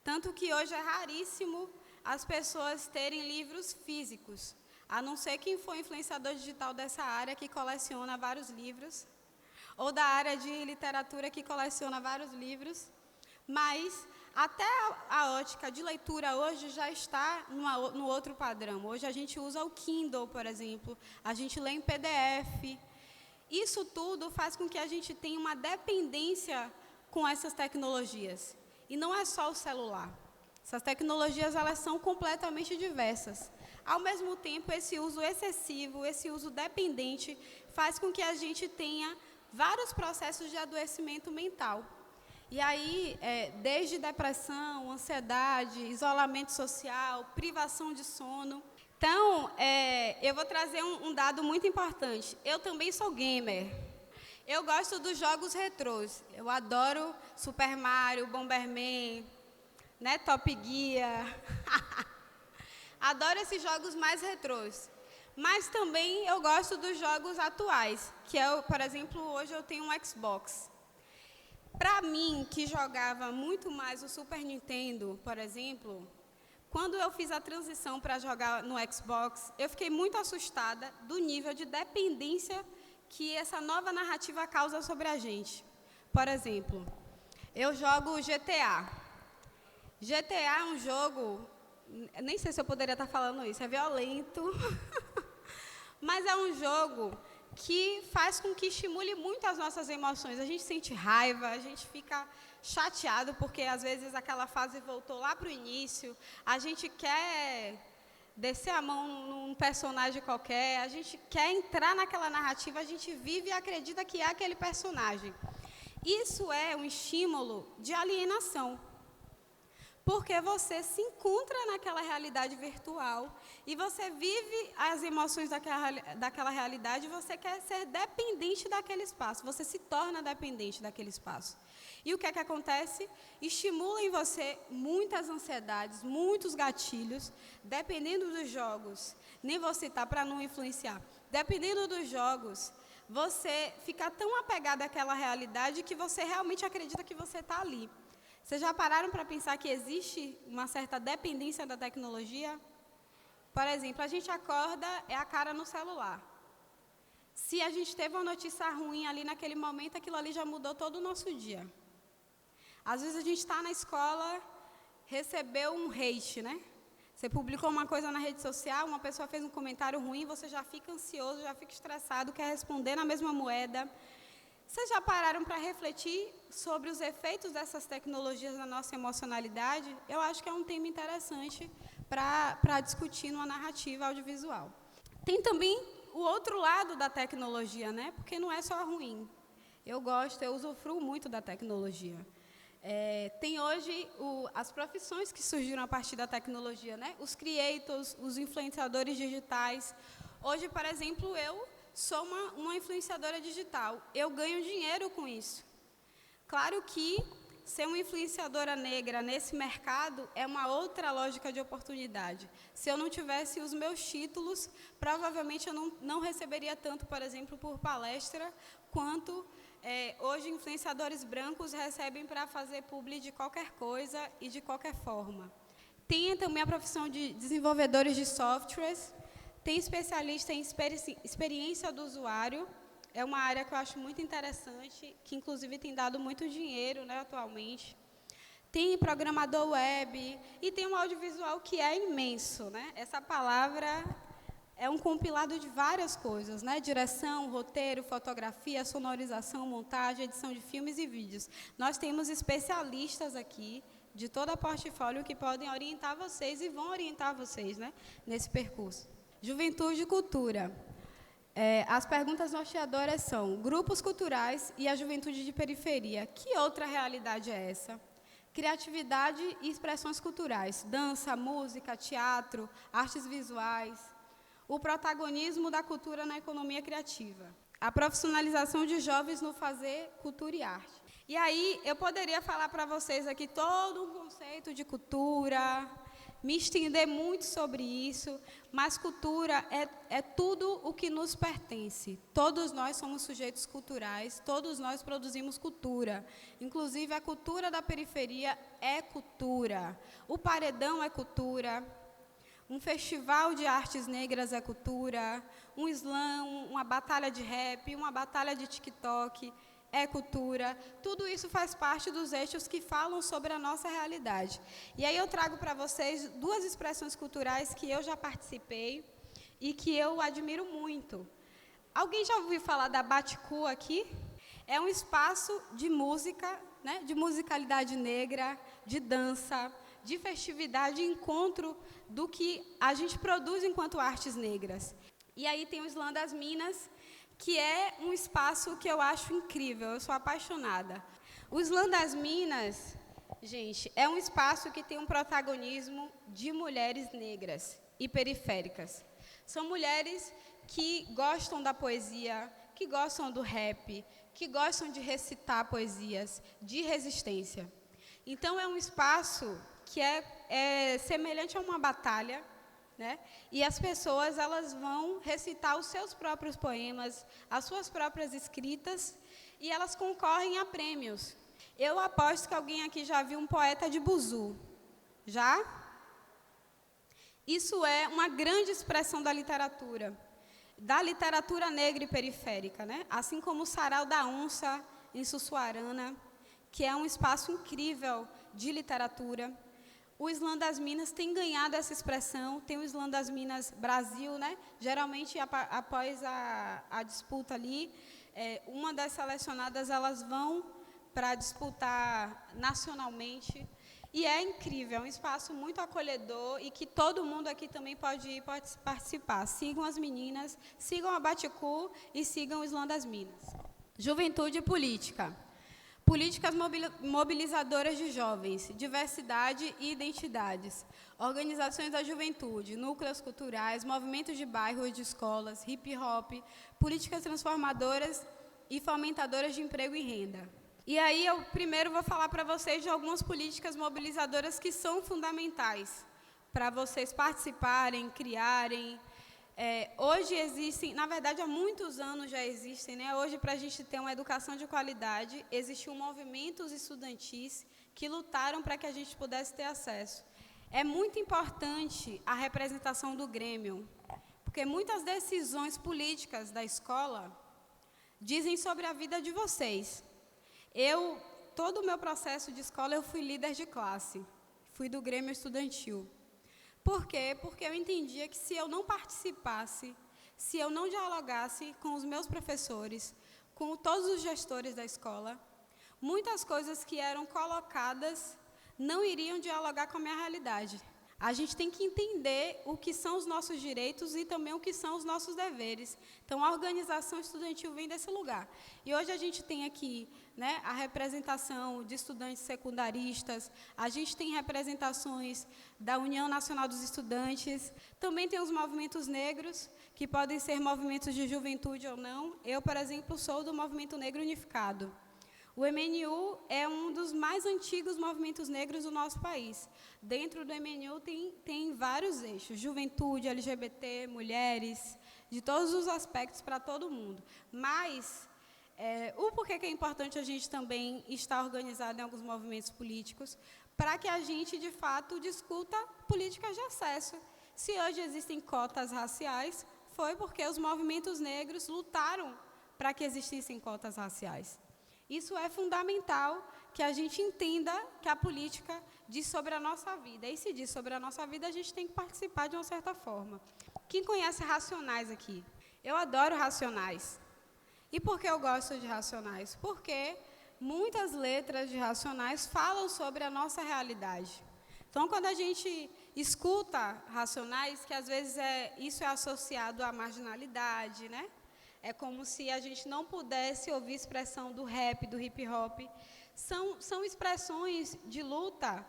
Tanto que hoje é raríssimo as pessoas terem livros físicos, a não ser quem for influenciador digital dessa área, que coleciona vários livros, ou da área de literatura, que coleciona vários livros, mas até a ótica de leitura hoje já está no outro padrão. Hoje a gente usa o Kindle, por exemplo, a gente lê em PDF. Isso tudo faz com que a gente tenha uma dependência com essas tecnologias. E não é só o celular. Essas tecnologias, elas são completamente diversas. Ao mesmo tempo, esse uso excessivo, esse uso dependente, faz com que a gente tenha vários processos de adoecimento mental. E aí, desde depressão, ansiedade, isolamento social, privação de sono. Então, eu vou trazer um dado muito importante. Eu também sou gamer. Eu gosto dos jogos retrôs. Eu adoro Super Mario, Bomberman, né, Top Gear. Adoro esses jogos mais retrôs. Mas também eu gosto dos jogos atuais, que é, por exemplo, hoje eu tenho um Xbox. Para mim, que jogava muito mais o Super Nintendo, por exemplo, quando eu fiz a transição para jogar no Xbox, eu fiquei muito assustada do nível de dependência que essa nova narrativa causa sobre a gente. Por exemplo, eu jogo GTA. GTA é um jogo, nem sei se eu poderia estar falando isso, é violento, mas é um jogo que faz com que estimule muito as nossas emoções. A gente sente raiva, a gente fica chateado porque, às vezes, aquela fase voltou lá para o início, a gente quer descer a mão num personagem qualquer, a gente quer entrar naquela narrativa, a gente vive e acredita que é aquele personagem. Isso é um estímulo de alienação, porque você se encontra naquela realidade virtual e você vive as emoções daquela realidade e você quer ser dependente daquele espaço, você se torna dependente daquele espaço. E o que é que acontece? Estimula em você muitas ansiedades, muitos gatilhos, dependendo dos jogos, nem vou citar para não influenciar, dependendo dos jogos, você fica tão apegado àquela realidade que você realmente acredita que você está ali. Vocês já pararam para pensar que existe uma certa dependência da tecnologia? Por exemplo, a gente acorda, é a cara no celular. Se a gente teve uma notícia ruim ali naquele momento, aquilo ali já mudou todo o nosso dia. Às vezes a gente está na escola, recebeu um hate, né? Você publicou uma coisa na rede social, uma pessoa fez um comentário ruim, você já fica ansioso, já fica estressado, quer responder na mesma moeda. Vocês já pararam para refletir sobre os efeitos dessas tecnologias na nossa emocionalidade? Eu acho que é um tema interessante para discutir numa narrativa audiovisual. Tem também o outro lado da tecnologia, né? Porque não é só ruim. Eu usufruo muito da tecnologia. Tem hoje as profissões que surgiram a partir da tecnologia, né? Os creators, os influenciadores digitais. Hoje, por exemplo, eu sou uma influenciadora digital. Eu ganho dinheiro com isso. Claro que ser uma influenciadora negra nesse mercado é uma outra lógica de oportunidade. Se eu não tivesse os meus títulos, provavelmente eu não receberia tanto, por exemplo, por palestra, quanto hoje influenciadores brancos recebem para fazer publi de qualquer coisa e de qualquer forma. Tem também a profissão de desenvolvedores de softwares, tem especialista em experiência do usuário, é uma área que eu acho muito interessante, que inclusive tem dado muito dinheiro, né, atualmente. Tem programador web e tem um audiovisual que é imenso, né? Essa palavra é um compilado de várias coisas, né? Direção, roteiro, fotografia, sonorização, montagem, edição de filmes e vídeos. Nós temos especialistas aqui de toda a portfólio que podem orientar vocês e vão orientar vocês, né, nesse percurso. Juventude e cultura. As perguntas norteadoras são grupos culturais e a juventude de periferia. Que outra realidade é essa? Criatividade e expressões culturais. Dança, música, teatro, artes visuais. O protagonismo da cultura na economia criativa. A profissionalização de jovens no fazer cultura e arte. E aí, eu poderia falar para vocês aqui todo um conceito de cultura, me estender muito sobre isso, mas cultura é tudo o que nos pertence. Todos nós somos sujeitos culturais, todos nós produzimos cultura. Inclusive, a cultura da periferia é cultura. O paredão é cultura. Um festival de artes negras é cultura. Um slam, uma batalha de rap, uma batalha de TikTok é cultura. Tudo isso faz parte dos eixos que falam sobre a nossa realidade. E aí eu trago para vocês duas expressões culturais que eu já participei e que eu admiro muito. Alguém já ouviu falar da Baticu aqui? É um espaço de música, né, de musicalidade negra, de dança, de festividade e encontro do que a gente produz enquanto artes negras. E aí tem o Slam das Minas, que é um espaço que eu acho incrível, eu sou apaixonada. O Slam das Minas, gente, é um espaço que tem um protagonismo de mulheres negras e periféricas. São mulheres que gostam da poesia, que gostam do rap, que gostam de recitar poesias, de resistência. Então, é um espaço que é semelhante a uma batalha, né? E as pessoas elas vão recitar os seus próprios poemas, as suas próprias escritas, e elas concorrem a prêmios. Eu aposto que alguém aqui já viu um poeta de buzu. Já? Isso é uma grande expressão da literatura negra e periférica, né? Assim como o Sarau da Onça, em Sussuarana, que é um espaço incrível de literatura. O Slam das Minas tem ganhado essa expressão, tem o Slam das Minas Brasil, né? Geralmente, após a disputa ali, uma das selecionadas, elas vão para disputar nacionalmente. E é incrível, é um espaço muito acolhedor e que todo mundo aqui também pode participar. Sigam as meninas, sigam a Baticu e sigam o Slam das Minas. Juventude e política. Políticas mobilizadoras de jovens, diversidade e identidades, organizações da juventude, núcleos culturais, movimentos de bairros, de escolas, hip-hop, políticas transformadoras e fomentadoras de emprego e renda. E aí eu primeiro vou falar para vocês de algumas políticas mobilizadoras que são fundamentais para vocês participarem, criarem. Hoje existem, na verdade, há muitos anos já existem, né? Hoje, para a gente ter uma educação de qualidade, existiam movimentos estudantis que lutaram para que a gente pudesse ter acesso. É muito importante a representação do Grêmio, porque muitas decisões políticas da escola dizem sobre a vida de vocês. Todo o meu processo de escola, eu fui líder de classe, fui do Grêmio Estudantil. Por quê? Porque eu entendia que se eu não participasse, se eu não dialogasse com os meus professores, com todos os gestores da escola, muitas coisas que eram colocadas não iriam dialogar com a minha realidade. A gente tem que entender o que são os nossos direitos e também o que são os nossos deveres. Então, a organização estudantil vem desse lugar. E hoje a gente tem aqui, né, a representação de estudantes secundaristas, a gente tem representações da União Nacional dos Estudantes, também tem os movimentos negros, que podem ser movimentos de juventude ou não. Eu, por exemplo, sou do Movimento Negro Unificado. O MNU é um dos mais antigos movimentos negros do nosso país. Dentro do MNU tem vários eixos, juventude, LGBT, mulheres, de todos os aspectos para todo mundo. Mas, o porquê que é importante a gente também estar organizado em alguns movimentos políticos, para que a gente, de fato, discuta políticas de acesso. Se hoje existem cotas raciais, foi porque os movimentos negros lutaram para que existissem cotas raciais. Isso é fundamental que a gente entenda que a política diz sobre a nossa vida. E se diz sobre a nossa vida, a gente tem que participar de uma certa forma. Quem conhece Racionais aqui? Eu adoro Racionais. E por que eu gosto de Racionais? Porque muitas letras de Racionais falam sobre a nossa realidade. Então, quando a gente escuta Racionais, que às vezes isso é associado à marginalidade, né? É como se a gente não pudesse ouvir expressão do rap, do hip-hop. São expressões de luta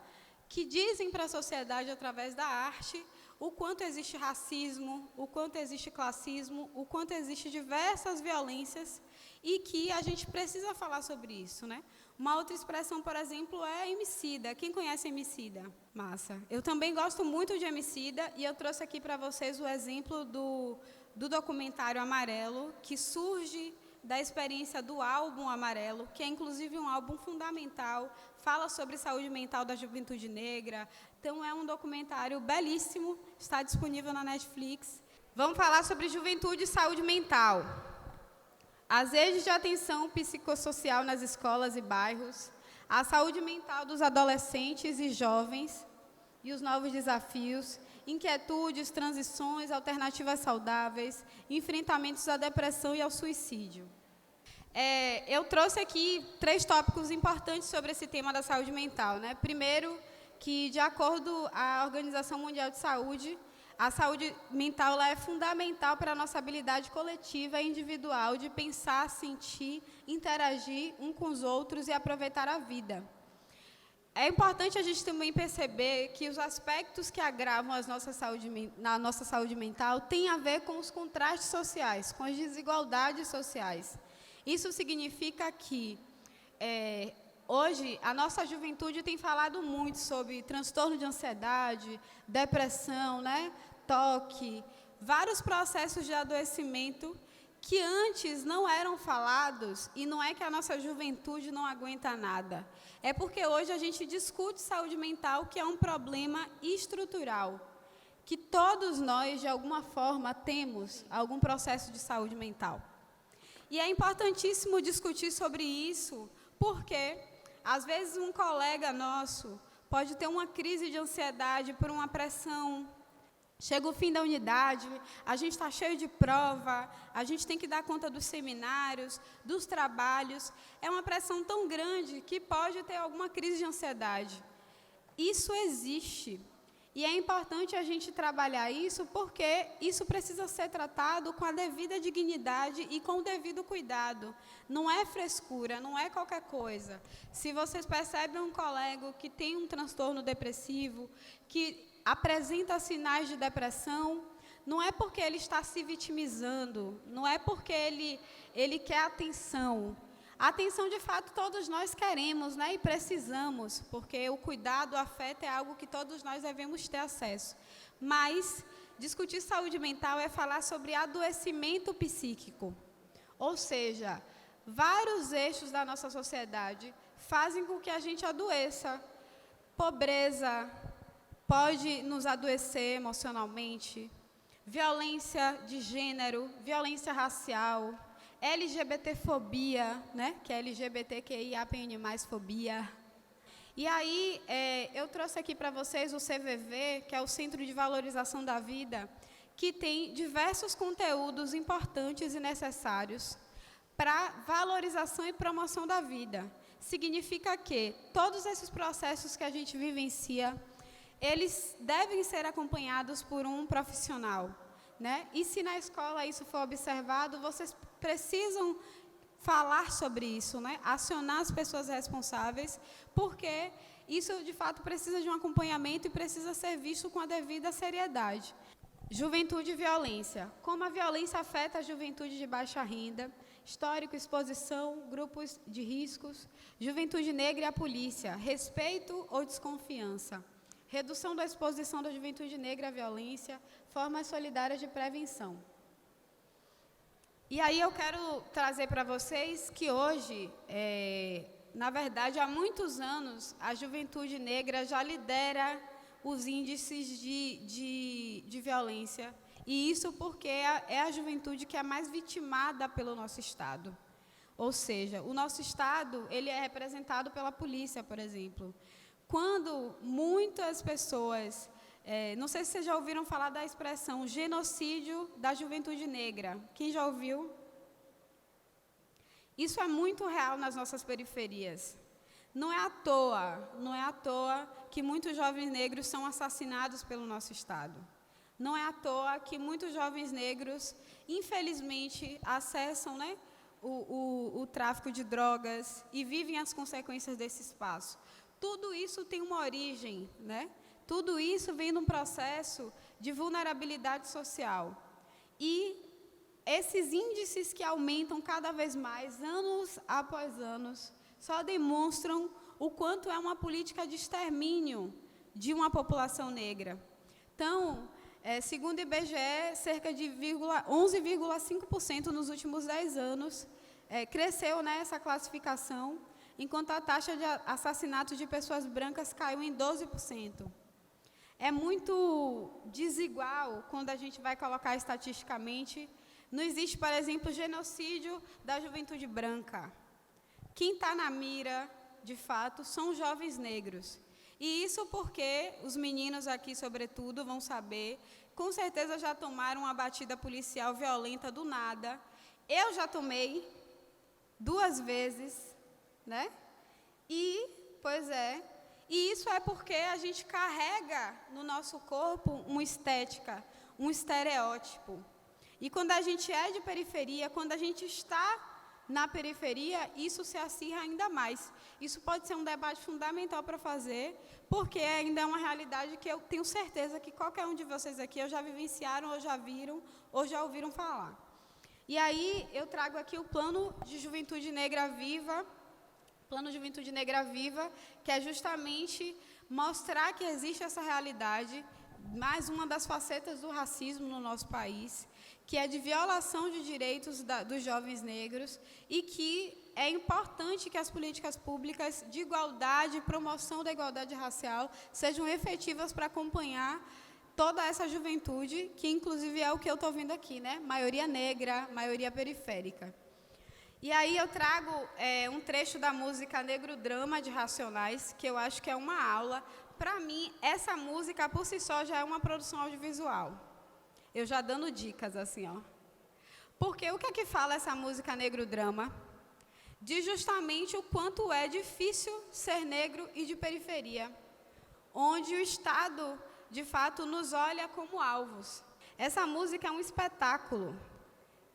que dizem para a sociedade, através da arte, o quanto existe racismo, o quanto existe classismo, o quanto existe diversas violências e que a gente precisa falar sobre isso, né? Uma outra expressão, por exemplo, é Emicida. Quem conhece Emicida? Massa. Eu também gosto muito de Emicida e eu trouxe aqui para vocês o exemplo do documentário Amarelo, que surge da experiência do álbum Amarelo, que é inclusive um álbum fundamental, fala sobre saúde mental da juventude negra. Então é um documentário belíssimo, está disponível na Netflix. Vamos falar sobre juventude e saúde mental. As redes de atenção psicossocial nas escolas e bairros, a saúde mental dos adolescentes e jovens e os novos desafios, inquietudes, transições, alternativas saudáveis, enfrentamentos à depressão e ao suicídio. Eu trouxe aqui 3 tópicos importantes sobre esse tema da saúde mental, né? Primeiro, que de acordo com a Organização Mundial de Saúde, a saúde mental ela é fundamental para a nossa habilidade coletiva e individual de pensar, sentir, interagir uns com os outros e aproveitar a vida. É importante a gente também perceber que os aspectos que agravam a nossa saúde mental têm a ver com os contrastes sociais, com as desigualdades sociais. Isso significa que, hoje, a nossa juventude tem falado muito sobre transtorno de ansiedade, depressão, né, toque, vários processos de adoecimento que antes não eram falados, e não é que a nossa juventude não aguenta nada. É porque hoje a gente discute saúde mental, que é um problema estrutural, que todos nós, de alguma forma, temos algum processo de saúde mental. E é importantíssimo discutir sobre isso, porque, às vezes, um colega nosso pode ter uma crise de ansiedade por uma pressão. Chega o fim da unidade, a gente está cheio de prova, a gente tem que dar conta dos seminários, dos trabalhos. É uma pressão tão grande que pode ter alguma crise de ansiedade. Isso existe. E é importante a gente trabalhar isso porque isso precisa ser tratado com a devida dignidade e com o devido cuidado. Não é frescura, não é qualquer coisa. Se vocês percebem um colega que tem um transtorno depressivo, que apresenta sinais de depressão, não é porque ele está se vitimizando, não é porque ele quer atenção. A atenção, de fato, todos nós queremos, né, e precisamos, porque o cuidado, o afeto é algo que todos nós devemos ter acesso. Mas discutir saúde mental é falar sobre adoecimento psíquico. Ou seja, vários eixos da nossa sociedade fazem com que a gente adoeça. Pobreza pode nos adoecer emocionalmente, violência de gênero, violência racial, LGBTfobia, né, que é LGBTQIAPN+, fobia. E aí, eu trouxe aqui para vocês o CVV, que é o Centro de Valorização da Vida, que tem diversos conteúdos importantes e necessários para valorização e promoção da vida. Significa que todos esses processos que a gente vivencia, eles devem ser acompanhados por um profissional, né? E se na escola isso for observado, vocês precisam falar sobre isso, né? Acionar as pessoas responsáveis, porque isso, de fato, precisa de um acompanhamento e precisa ser visto com a devida seriedade. Juventude e violência. Como a violência afeta a juventude de baixa renda, histórico, exposição, grupos de riscos, juventude negra e a polícia, respeito ou desconfiança, redução da exposição da juventude negra à violência, formas solidárias de prevenção. E aí eu quero trazer para vocês que hoje, na verdade, há muitos anos, a juventude negra já lidera os índices de violência. E isso porque é a juventude que é mais vitimada pelo nosso Estado. Ou seja, o nosso Estado, ele é representado pela polícia, por exemplo. Quando muitas pessoas, não sei se vocês já ouviram falar da expressão genocídio da juventude negra. Quem já ouviu? Isso é muito real nas nossas periferias. Não é à toa que muitos jovens negros são assassinados pelo nosso Estado. Não é à toa que muitos jovens negros, infelizmente, acessam, né, o tráfico de drogas e vivem as consequências desse espaço. Tudo isso tem uma origem, né? Tudo isso vem de um processo de vulnerabilidade social. E esses índices que aumentam cada vez mais, anos após anos, só demonstram o quanto é uma política de extermínio de uma população negra. Então, segundo o IBGE, cerca de 11,5% nos últimos 10 anos cresceu nessa classificação, enquanto a taxa de assassinato de pessoas brancas caiu em 12%. É muito desigual quando a gente vai colocar estatisticamente. Não existe, por exemplo, genocídio da juventude branca. Quem está na mira, de fato, são os jovens negros. E isso porque os meninos aqui, sobretudo, vão saber, com certeza já tomaram uma batida policial violenta do nada. Eu já tomei 2 vezes, né? E isso é porque a gente carrega no nosso corpo uma estética, um estereótipo. E quando a gente é de periferia, quando a gente está na periferia, isso se acirra ainda mais. Isso pode ser um debate fundamental para fazer, porque ainda é uma realidade que eu tenho certeza que qualquer um de vocês aqui ou já vivenciaram, ou já viram, ou já ouviram falar. E aí eu trago aqui o Plano de Juventude Negra Viva, que é justamente mostrar que existe essa realidade, mais uma das facetas do racismo no nosso país, que é de violação de direitos dos jovens negros e que é importante que as políticas públicas de igualdade, promoção da igualdade racial, sejam efetivas para acompanhar toda essa juventude, que inclusive é o que eu estou vendo aqui, né? Maioria negra, maioria periférica. E aí eu trago um trecho da música Negro Drama, de Racionais, que eu acho que é uma aula. Para mim, essa música, por si só, já é uma produção audiovisual. Eu já dando dicas, assim, ó. Porque o que é que fala essa música Negro Drama? Diz justamente o quanto é difícil ser negro e de periferia, onde o Estado, de fato, nos olha como alvos. Essa música é um espetáculo.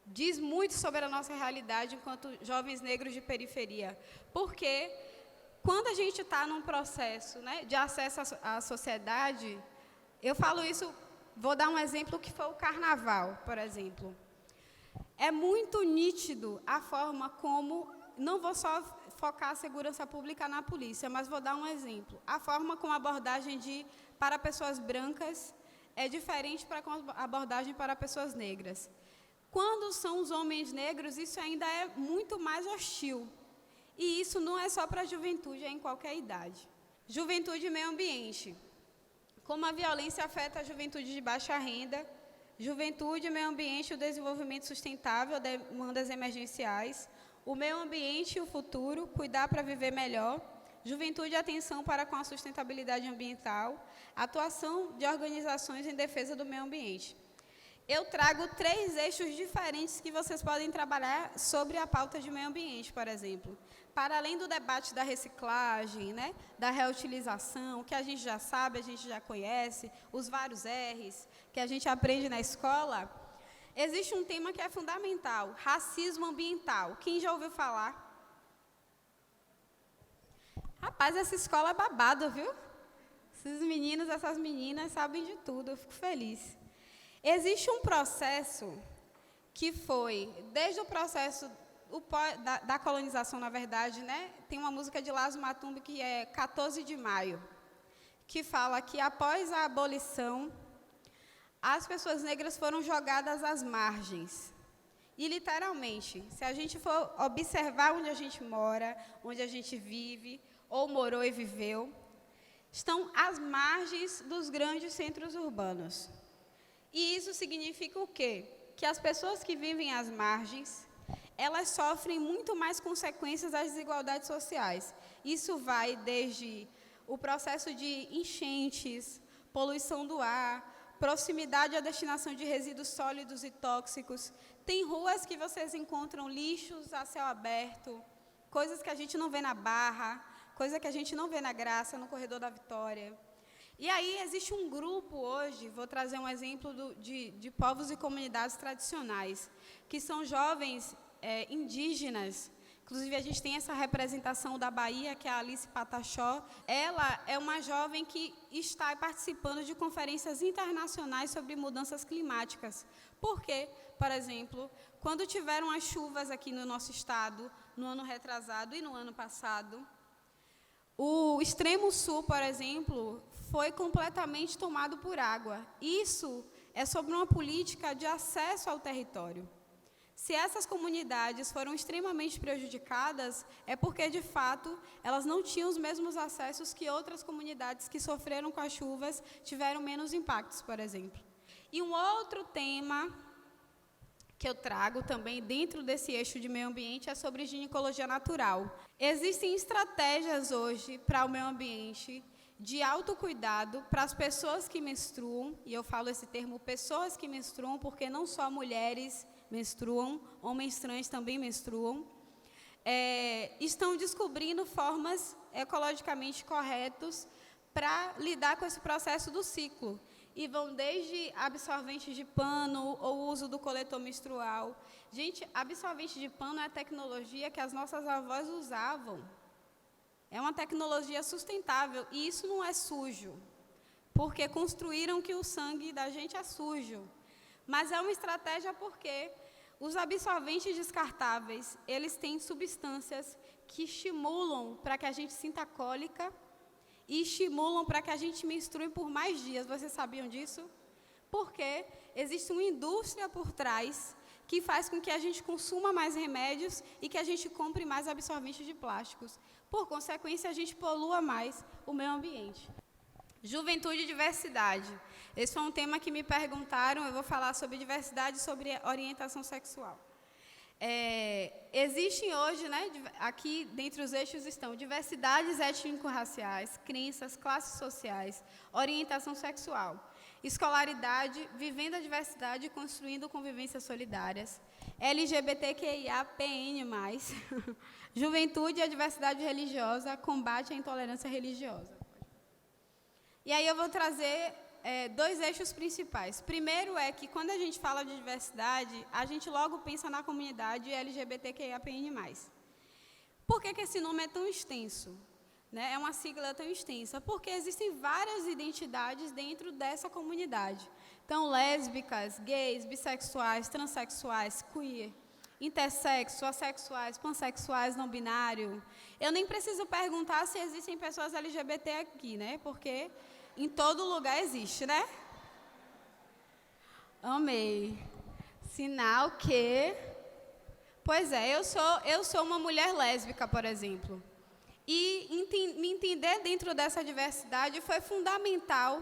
Diz muito sobre a nossa realidade enquanto jovens negros de periferia. Porque quando a gente está num processo, né, de acesso à sociedade, eu falo isso, vou dar um exemplo que foi o carnaval, por exemplo. É muito nítido a forma como, não vou só focar a segurança pública na polícia, mas vou dar um exemplo. A forma como a abordagem para pessoas brancas é diferente para a abordagem para pessoas negras. Quando são os homens negros, isso ainda é muito mais hostil. E isso não é só para a juventude, é em qualquer idade. Juventude e meio ambiente. Como a violência afeta a juventude de baixa renda, juventude, meio ambiente, o desenvolvimento sustentável, demandas emergenciais, o meio ambiente e o futuro, cuidar para viver melhor, Juventude e Atenção para com a Sustentabilidade Ambiental, atuação de organizações em defesa do meio ambiente. Eu trago 3 eixos diferentes que vocês podem trabalhar sobre a pauta de meio ambiente, por exemplo. Para além do debate da reciclagem, né, da reutilização, que a gente já sabe, a gente já conhece, os vários R's que a gente aprende na escola, existe um tema que é fundamental, racismo ambiental. Quem já ouviu falar? Rapaz, essa escola é babado, viu? Esses meninos, essas meninas sabem de tudo, eu fico feliz. Existe um processo que foi, desde o processo da colonização, na verdade, né? Tem uma música de Lazo Matumbi que é 14 de maio, que fala que após a abolição, as pessoas negras foram jogadas às margens. E, literalmente, se a gente for observar onde a gente mora, onde a gente vive, ou morou e viveu, estão às margens dos grandes centros urbanos. E isso significa o quê? Que as pessoas que vivem às margens, elas sofrem muito mais consequências das desigualdades sociais. Isso vai desde o processo de enchentes, poluição do ar, proximidade à destinação de resíduos sólidos e tóxicos. Tem ruas que vocês encontram lixos a céu aberto, coisas que a gente não vê na Barra, coisa que a gente não vê na Graça, no Corredor da Vitória. E aí existe um grupo hoje, vou trazer um exemplo de povos e comunidades tradicionais, que são jovens indígenas. Inclusive, a gente tem essa representação da Bahia, que é a Alice Pataxó. Ela é uma jovem que está participando de conferências internacionais sobre mudanças climáticas. Por quê? Por exemplo, quando tiveram as chuvas aqui no nosso estado, no ano retrasado e no ano passado, o extremo sul, por exemplo, foi completamente tomado por água. Isso é sobre uma política de acesso ao território. Se essas comunidades foram extremamente prejudicadas, é porque, de fato, elas não tinham os mesmos acessos que outras comunidades que sofreram com as chuvas, tiveram menos impactos, por exemplo. E um outro tema que eu trago também dentro desse eixo de meio ambiente é sobre ginecologia natural. Existem estratégias hoje para o meio ambiente de autocuidado para as pessoas que menstruam, e eu falo esse termo pessoas que menstruam porque não só mulheres menstruam, homens trans também menstruam, estão descobrindo formas ecologicamente corretas para lidar com esse processo do ciclo. E vão desde absorvente de pano ou uso do coletor menstrual. Gente, absorvente de pano é a tecnologia que as nossas avós usavam. É uma tecnologia sustentável e isso não é sujo, porque construíram que o sangue da gente é sujo. Mas é uma estratégia porque os absorventes descartáveis, eles têm substâncias que estimulam para que a gente sinta cólica e estimulam para que a gente menstrue por mais dias. Vocês sabiam disso? Porque existe uma indústria por trás que faz com que a gente consuma mais remédios e que a gente compre mais absorventes de plásticos. Por consequência, a gente polua mais o meio ambiente. Juventude e diversidade. Esse foi um tema que me perguntaram, eu vou falar sobre diversidade e sobre orientação sexual. Existem hoje, né, aqui dentre os eixos estão diversidades étnico-raciais, crenças, classes sociais, orientação sexual, escolaridade, vivendo a diversidade e construindo convivências solidárias, LGBTQIAPN+, juventude e a diversidade religiosa, combate à intolerância religiosa. E aí eu vou trazer 2 eixos principais. Primeiro é que, quando a gente fala de diversidade, a gente logo pensa na comunidade LGBTQIAPN+. Por que esse nome é tão extenso? Né? É uma sigla tão extensa? Porque existem várias identidades dentro dessa comunidade. Então, lésbicas, gays, bissexuais, transexuais, queer, intersexo, assexuais, pansexuais, não binário. Eu nem preciso perguntar se existem pessoas LGBT aqui, né? Porque em todo lugar existe, né? Amei. Sinal que... Pois é, eu sou uma mulher lésbica, por exemplo. E me entender dentro dessa diversidade foi fundamental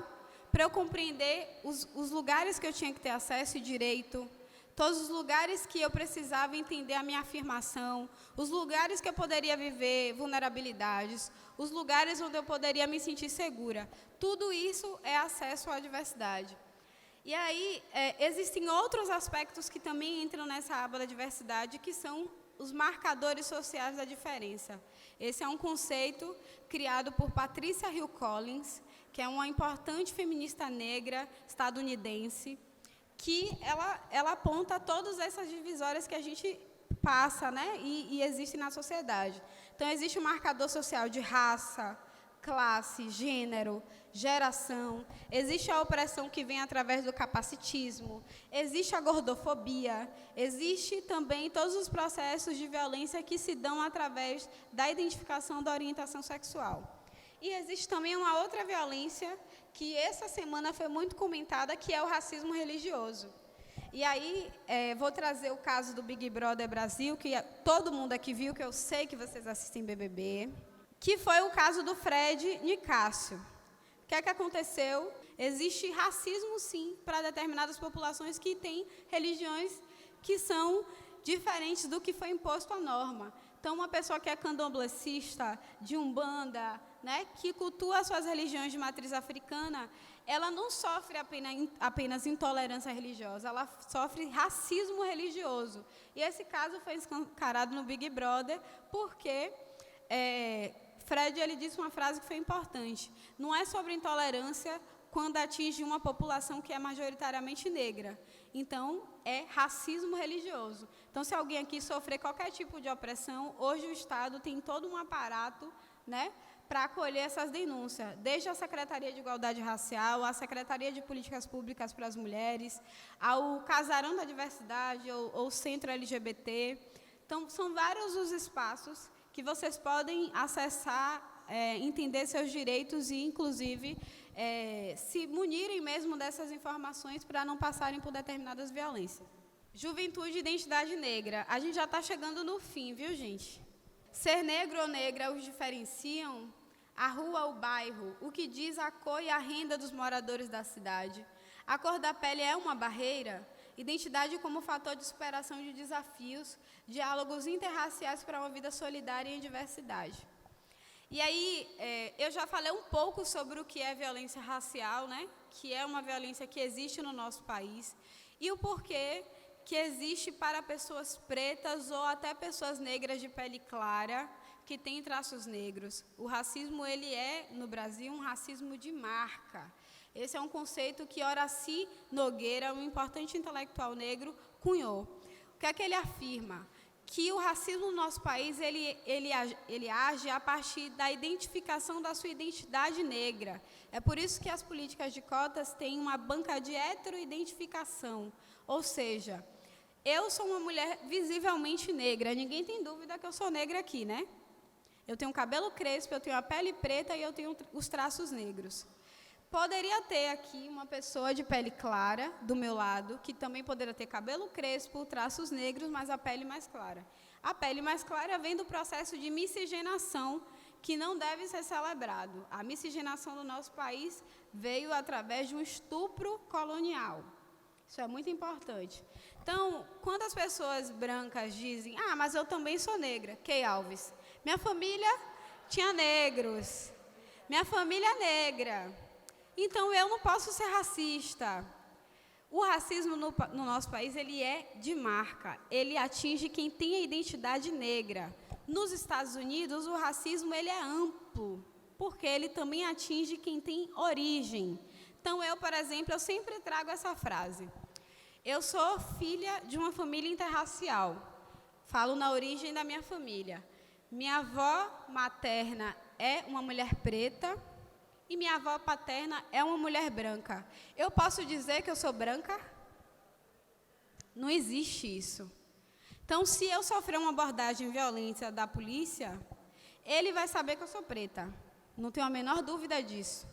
para eu compreender os lugares que eu tinha que ter acesso e direito, todos os lugares que eu precisava entender a minha afirmação, os lugares que eu poderia viver vulnerabilidades, os lugares onde eu poderia me sentir segura. Tudo isso é acesso à diversidade. E aí, existem outros aspectos que também entram nessa aba da diversidade, que são os marcadores sociais da diferença. Esse é um conceito criado por Patricia Hill Collins, que é uma importante feminista negra estadunidense, que ela aponta todas essas divisórias que a gente passa, né, e existem na sociedade. Então, existe um marcador social de raça, classe, gênero, geração, existe a opressão que vem através do capacitismo, existe a gordofobia, existe também todos os processos de violência que se dão através da identificação da orientação sexual. E existe também uma outra violência que essa semana foi muito comentada, que é o racismo religioso. E aí, vou trazer o caso do Big Brother Brasil, que todo mundo aqui viu, que eu sei que vocês assistem BBB, que foi o caso do Fred Nicásio. O que é que aconteceu? Existe racismo, sim, para determinadas populações que têm religiões que são diferentes do que foi imposto à norma. Então, uma pessoa que é candomblessista, de umbanda, né, que cultua as suas religiões de matriz africana, ela não sofre apenas intolerância religiosa, ela sofre racismo religioso. E esse caso foi escancarado no Big Brother, porque Fred ele disse uma frase que foi importante. Não é sobre intolerância quando atinge uma população que é majoritariamente negra. Então, é racismo religioso. Então, se alguém aqui sofrer qualquer tipo de opressão, hoje o Estado tem todo um aparato, né, para acolher essas denúncias, desde a Secretaria de Igualdade Racial, a Secretaria de Políticas Públicas para as Mulheres, ao Casarão da Diversidade, ou Centro LGBT. Então, são vários os espaços que vocês podem acessar, entender seus direitos e, inclusive, se munirem mesmo dessas informações para não passarem por determinadas violências. Juventude e identidade negra. A gente já está chegando no fim, viu, gente? Ser negro ou negra os diferenciam? A rua, o bairro, o que diz a cor e a renda dos moradores da cidade. A cor da pele é uma barreira? Identidade como fator de superação de desafios, diálogos interraciais para uma vida solidária em diversidade. E aí, eu já falei um pouco sobre o que é violência racial, né? Que é uma violência que existe no nosso país, e o porquê que existe para pessoas pretas ou até pessoas negras de pele clara, que têm traços negros. O racismo, ele é, no Brasil, um racismo de marca. Esse é um conceito que Horaci Nogueira, um importante intelectual negro, cunhou. O que é que ele afirma? Que o racismo no nosso país, ele age a partir da identificação da sua identidade negra. É por isso que as políticas de cotas têm uma banca de heteroidentificação. Ou seja, eu sou uma mulher visivelmente negra. Ninguém tem dúvida que eu sou negra aqui, né? Eu tenho cabelo crespo, eu tenho a pele preta e eu tenho os traços negros. Poderia ter aqui uma pessoa de pele clara do meu lado, que também poderia ter cabelo crespo, traços negros, mas a pele mais clara. A pele mais clara vem do processo de miscigenação, que não deve ser celebrado. A miscigenação do nosso país veio através de um estupro colonial. Isso é muito importante. Então, quando as pessoas brancas dizem, mas eu também sou negra, Kay Alves, minha família tinha negros, minha família é negra, então eu não posso ser racista. O racismo no nosso país, ele é de marca, ele atinge quem tem a identidade negra. Nos Estados Unidos, o racismo ele é amplo, porque ele também atinge quem tem origem. Então, eu, por exemplo, eu sempre trago essa frase. Eu sou filha de uma família interracial. Falo na origem da minha família. Minha avó materna é uma mulher preta e minha avó paterna é uma mulher branca. Eu posso dizer que eu sou branca? Não existe isso. Então, se eu sofrer uma abordagem violenta da polícia, ele vai saber que eu sou preta. Não tenho a menor dúvida disso.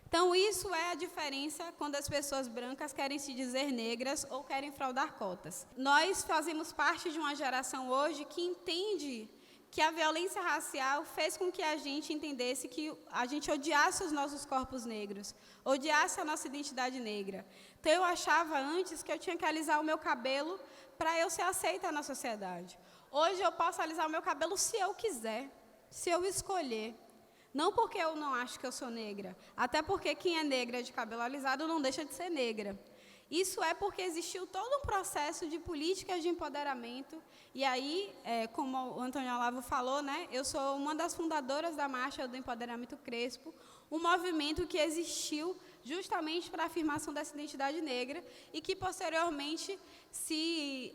Então, isso é a diferença quando as pessoas brancas querem se dizer negras ou querem fraudar cotas. Nós fazemos parte de uma geração hoje que entende que a violência racial fez com que a gente entendesse que a gente odiasse os nossos corpos negros, odiasse a nossa identidade negra. Então, eu achava antes que eu tinha que alisar o meu cabelo para eu ser aceita na sociedade. Hoje, eu posso alisar o meu cabelo se eu quiser, se eu escolher. Não porque eu não acho que eu sou negra, até porque quem é negra de cabelo alisado não deixa de ser negra. Isso é porque existiu todo um processo de políticas de empoderamento. E aí, como o Antônio Olavo falou, né, eu sou uma das fundadoras da Marcha do Empoderamento Crespo, um movimento que existiu justamente para a afirmação dessa identidade negra e que, posteriormente, se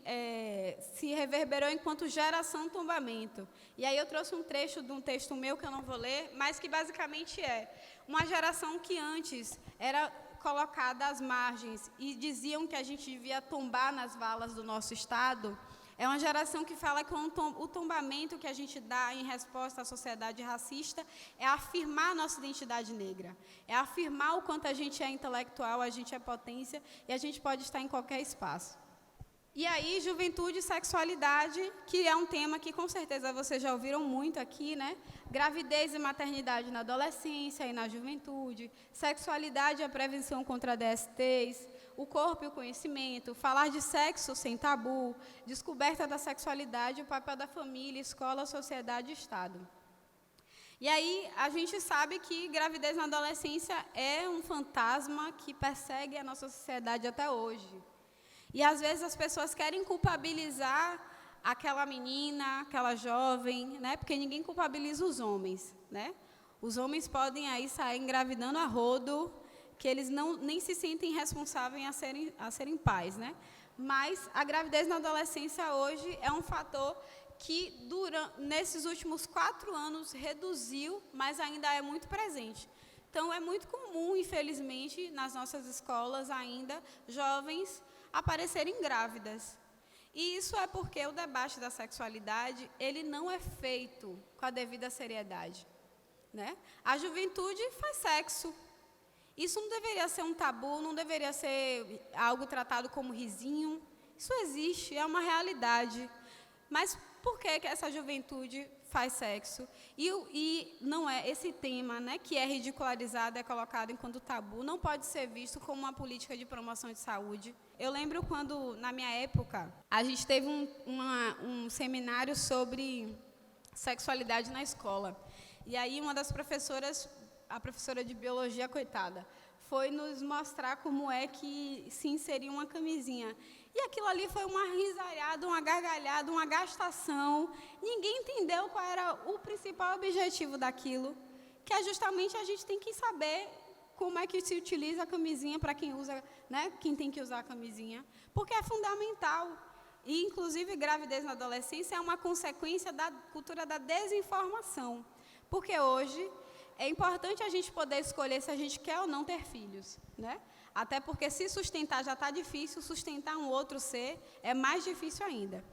reverberou enquanto geração tombamento. E aí eu trouxe um trecho de um texto meu, que eu não vou ler, mas que basicamente é uma geração que antes era colocada às margens e diziam que a gente devia tombar nas valas do nosso Estado, é uma geração que fala que o tombamento que a gente dá em resposta à sociedade racista é afirmar a nossa identidade negra, é afirmar o quanto a gente é intelectual, a gente é potência e a gente pode estar em qualquer espaço. E aí, juventude e sexualidade, que é um tema que com certeza vocês já ouviram muito aqui, né? Gravidez e maternidade na adolescência e na juventude, sexualidade e a prevenção contra DSTs, o corpo e o conhecimento, falar de sexo sem tabu, descoberta da sexualidade, o papel da família, escola, sociedade e Estado. E aí, a gente sabe que gravidez na adolescência é um fantasma que persegue a nossa sociedade até hoje. E, às vezes, as pessoas querem culpabilizar aquela menina, aquela jovem, né? Porque ninguém culpabiliza os homens, né? Os homens podem aí sair engravidando a rodo, que eles nem se sentem responsáveis a serem pais, né? Mas a gravidez na adolescência hoje é um fator que, nesses últimos 4 anos, reduziu, mas ainda é muito presente. Então, é muito comum, infelizmente, nas nossas escolas ainda, jovens aparecerem grávidas. E isso é porque o debate da sexualidade, ele não é feito com a devida seriedade, né? A juventude faz sexo. Isso não deveria ser um tabu, não deveria ser algo tratado como risinho. Isso existe, é uma realidade. Mas por que essa juventude faz sexo? E não é esse tema, né, que é ridicularizado, é colocado enquanto tabu, não pode ser visto como uma política de promoção de saúde. Eu lembro quando, na minha época, a gente teve um seminário sobre sexualidade na escola. E aí uma das professoras, a professora de biologia, coitada, foi nos mostrar como é que se inseria uma camisinha. E aquilo ali foi uma risaiada, uma gargalhada, uma gastação. Ninguém entendeu qual era o principal objetivo daquilo, que é justamente a gente tem que saber como é que se utiliza a camisinha para quem usa, né, quem tem que usar a camisinha, porque é fundamental. E, inclusive, gravidez na adolescência é uma consequência da cultura da desinformação, porque hoje é importante a gente poder escolher se a gente quer ou não ter filhos, né? Até porque se sustentar já está difícil, sustentar um outro ser é mais difícil ainda.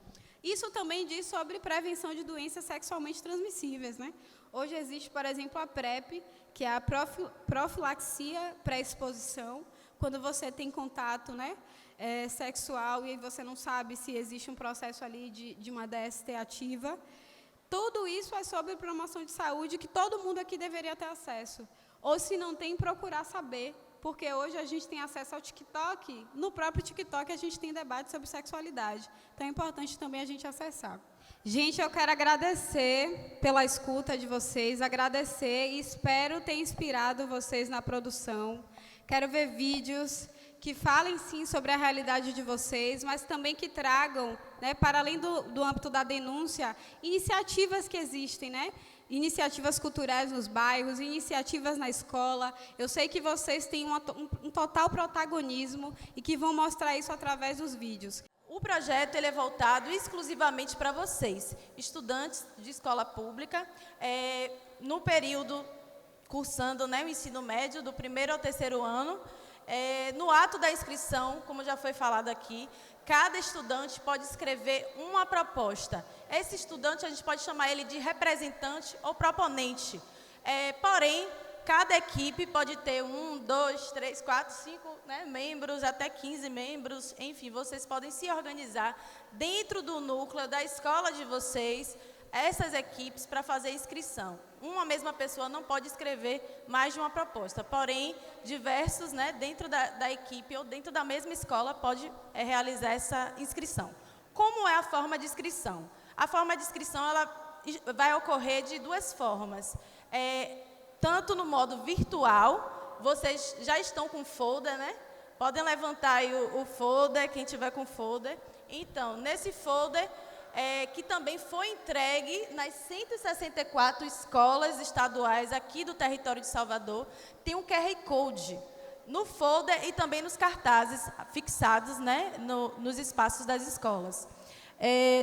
Isso também diz sobre prevenção de doenças sexualmente transmissíveis, né? Hoje existe, por exemplo, a PrEP, que é a profilaxia pré-exposição, quando você tem contato, né, sexual e você não sabe se existe um processo ali de uma DST ativa. Tudo isso é sobre promoção de saúde que todo mundo aqui deveria ter acesso. Ou, se não tem, procurar saber, porque hoje a gente tem acesso ao TikTok, no próprio TikTok a gente tem debate sobre sexualidade. Então é importante também a gente acessar. Gente, eu quero agradecer pela escuta de vocês, agradecer e espero ter inspirado vocês na produção. Quero ver vídeos que falem, sim, sobre a realidade de vocês, mas também que tragam, né, para além do âmbito da denúncia, iniciativas que existem, né? Iniciativas culturais nos bairros, iniciativas na escola. Eu sei que vocês têm um total protagonismo e que vão mostrar isso através dos vídeos. O projeto ele é voltado exclusivamente para vocês, estudantes de escola pública, no período cursando, né, o ensino médio, do 1º ao 3º ano. No ato da inscrição, como já foi falado aqui, cada estudante pode escrever uma proposta. Esse estudante, a gente pode chamar ele de representante ou proponente. Porém, cada equipe pode ter 1, 2, 3, 4, 5, né, membros, até 15 membros. Enfim, vocês podem se organizar dentro do núcleo da escola de vocês essas equipes para fazer a inscrição. Uma mesma pessoa não pode escrever mais de uma proposta, porém, diversos, né, dentro da equipe ou dentro da mesma escola pode realizar essa inscrição. Como é a forma de inscrição? A forma de inscrição ela vai ocorrer de duas formas. Tanto no modo virtual, vocês já estão com folder, né? Podem levantar aí o folder, quem tiver com folder. Então, nesse folder, que também foi entregue nas 164 escolas estaduais aqui do território de Salvador, tem um QR Code no folder e também nos cartazes fixados, né, nos espaços das escolas.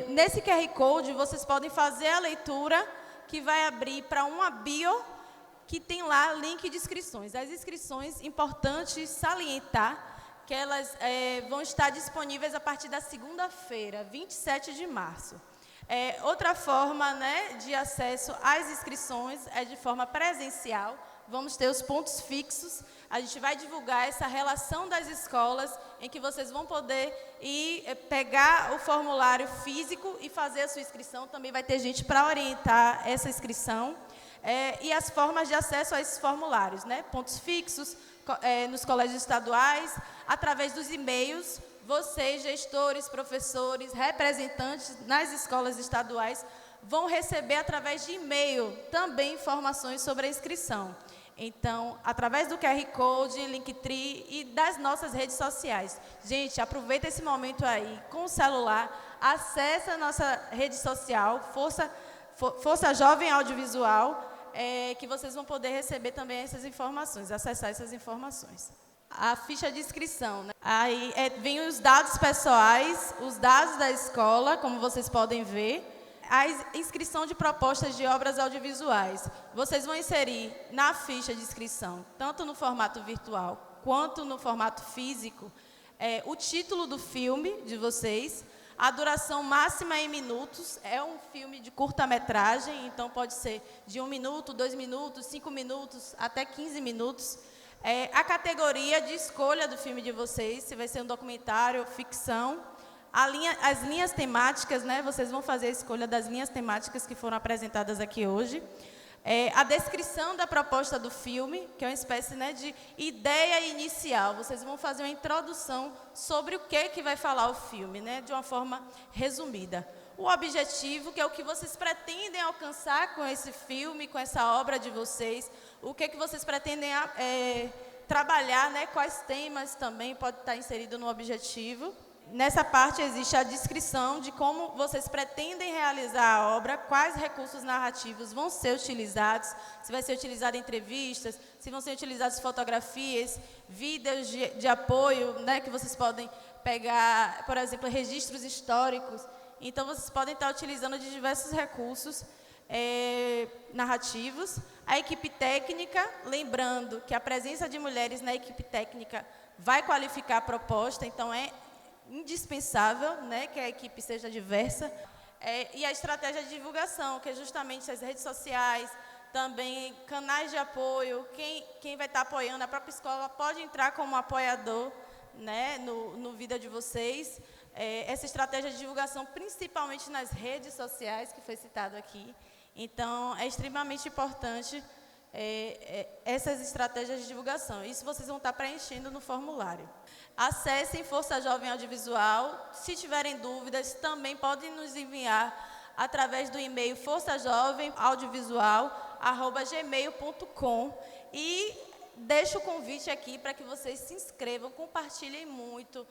Nesse QR Code, vocês podem fazer a leitura que vai abrir para uma bio que tem lá link de inscrições. As inscrições, importante salientar que elas vão estar disponíveis a partir da segunda-feira, 27 de março. Outra forma, né, de acesso às inscrições é de forma presencial. Vamos ter os pontos fixos. A gente vai divulgar essa relação das escolas em que vocês vão poder ir pegar o formulário físico e fazer a sua inscrição. Também vai ter gente para orientar essa inscrição. E as formas de acesso a esses formulários, né? Pontos fixos nos colégios estaduais, através dos e-mails. Vocês, gestores, professores, representantes nas escolas estaduais, vão receber através de e-mail também informações sobre a inscrição. Então, através do QR Code, Linktree e das nossas redes sociais. Gente, aproveita esse momento aí com o celular, acesse a nossa rede social, Força Jovem Audiovisual, que vocês vão poder receber também essas informações, acessar essas informações. A ficha de inscrição, né? Aí vem os dados pessoais, os dados da escola, como vocês podem ver. A inscrição de propostas de obras audiovisuais. Vocês vão inserir na ficha de inscrição, tanto no formato virtual quanto no formato físico, o título do filme de vocês, a duração máxima em minutos, é um filme de curta-metragem, então pode ser de 1 minuto, 2 minutos, 5 minutos, até 15 minutos. A categoria de escolha do filme de vocês, se vai ser um documentário, ficção. As linhas temáticas, né? Vocês vão fazer a escolha das linhas temáticas que foram apresentadas aqui hoje. A descrição da proposta do filme, que é uma espécie, né, de ideia inicial. Vocês vão fazer uma introdução sobre o que vai falar o filme, né, de uma forma resumida. O objetivo, que é o que vocês pretendem alcançar com esse filme, com essa obra de vocês, o que vocês pretendem trabalhar, né, quais temas também pode estar inserido no objetivo. Nessa parte existe a descrição de como vocês pretendem realizar a obra, quais recursos narrativos vão ser utilizados, se vai ser utilizado entrevistas, se vão ser utilizadas fotografias, vídeos de apoio, né, que vocês podem pegar, por exemplo, registros históricos. Então, vocês podem estar utilizando de diversos recursos narrativos. A equipe técnica, lembrando que a presença de mulheres na equipe técnica vai qualificar a proposta, então é indispensável, né, que a equipe seja diversa. E a estratégia de divulgação, que é justamente as redes sociais, também canais de apoio, quem vai estar apoiando, a própria escola pode entrar como apoiador, né, no Vida de vocês. Essa estratégia de divulgação, principalmente nas redes sociais, que foi citado aqui. Então, é extremamente importante essas estratégias de divulgação. Isso vocês vão estar preenchendo no formulário. Acessem Força Jovem Audiovisual. Se tiverem dúvidas, também podem nos enviar através do e-mail forçajovemaudiovisual@gmail.com. E deixo o convite aqui para que vocês se inscrevam, compartilhem muito,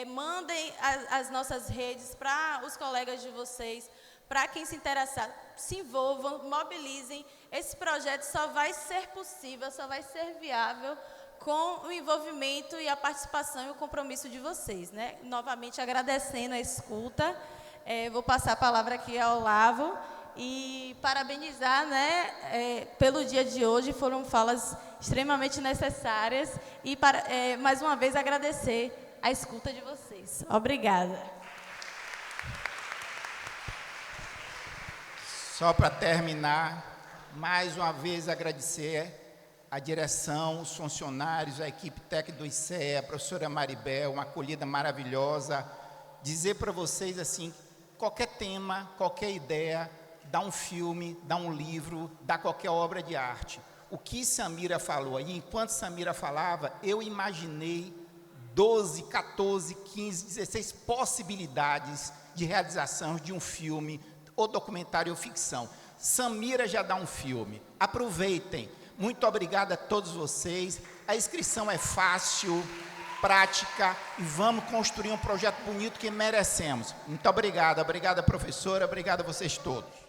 mandem as nossas redes para os colegas de vocês, para quem se interessar, se envolvam, mobilizem. Esse projeto só vai ser possível, só vai ser viável com o envolvimento e a participação e o compromisso de vocês, né? Novamente agradecendo a escuta, vou passar a palavra aqui ao Olavo e parabenizar, né, pelo dia de hoje. Foram falas extremamente necessárias e mais uma vez agradecer a escuta de vocês. Obrigada. Só para terminar, mais uma vez agradecer a direção, os funcionários, a equipe técnica do ICEA, a professora Maribel, uma acolhida maravilhosa. Dizer para vocês, assim, qualquer tema, qualquer ideia, dá um filme, dá um livro, dá qualquer obra de arte. O que Samira falou aí, enquanto Samira falava, eu imaginei 12, 14, 15, 16 possibilidades de realização de um filme, ou documentário ou ficção. Samira já dá um filme. Aproveitem. Muito obrigado a todos vocês. A inscrição é fácil, prática, e vamos construir um projeto bonito que merecemos. Muito obrigado. Obrigada, professora. Obrigado a vocês todos.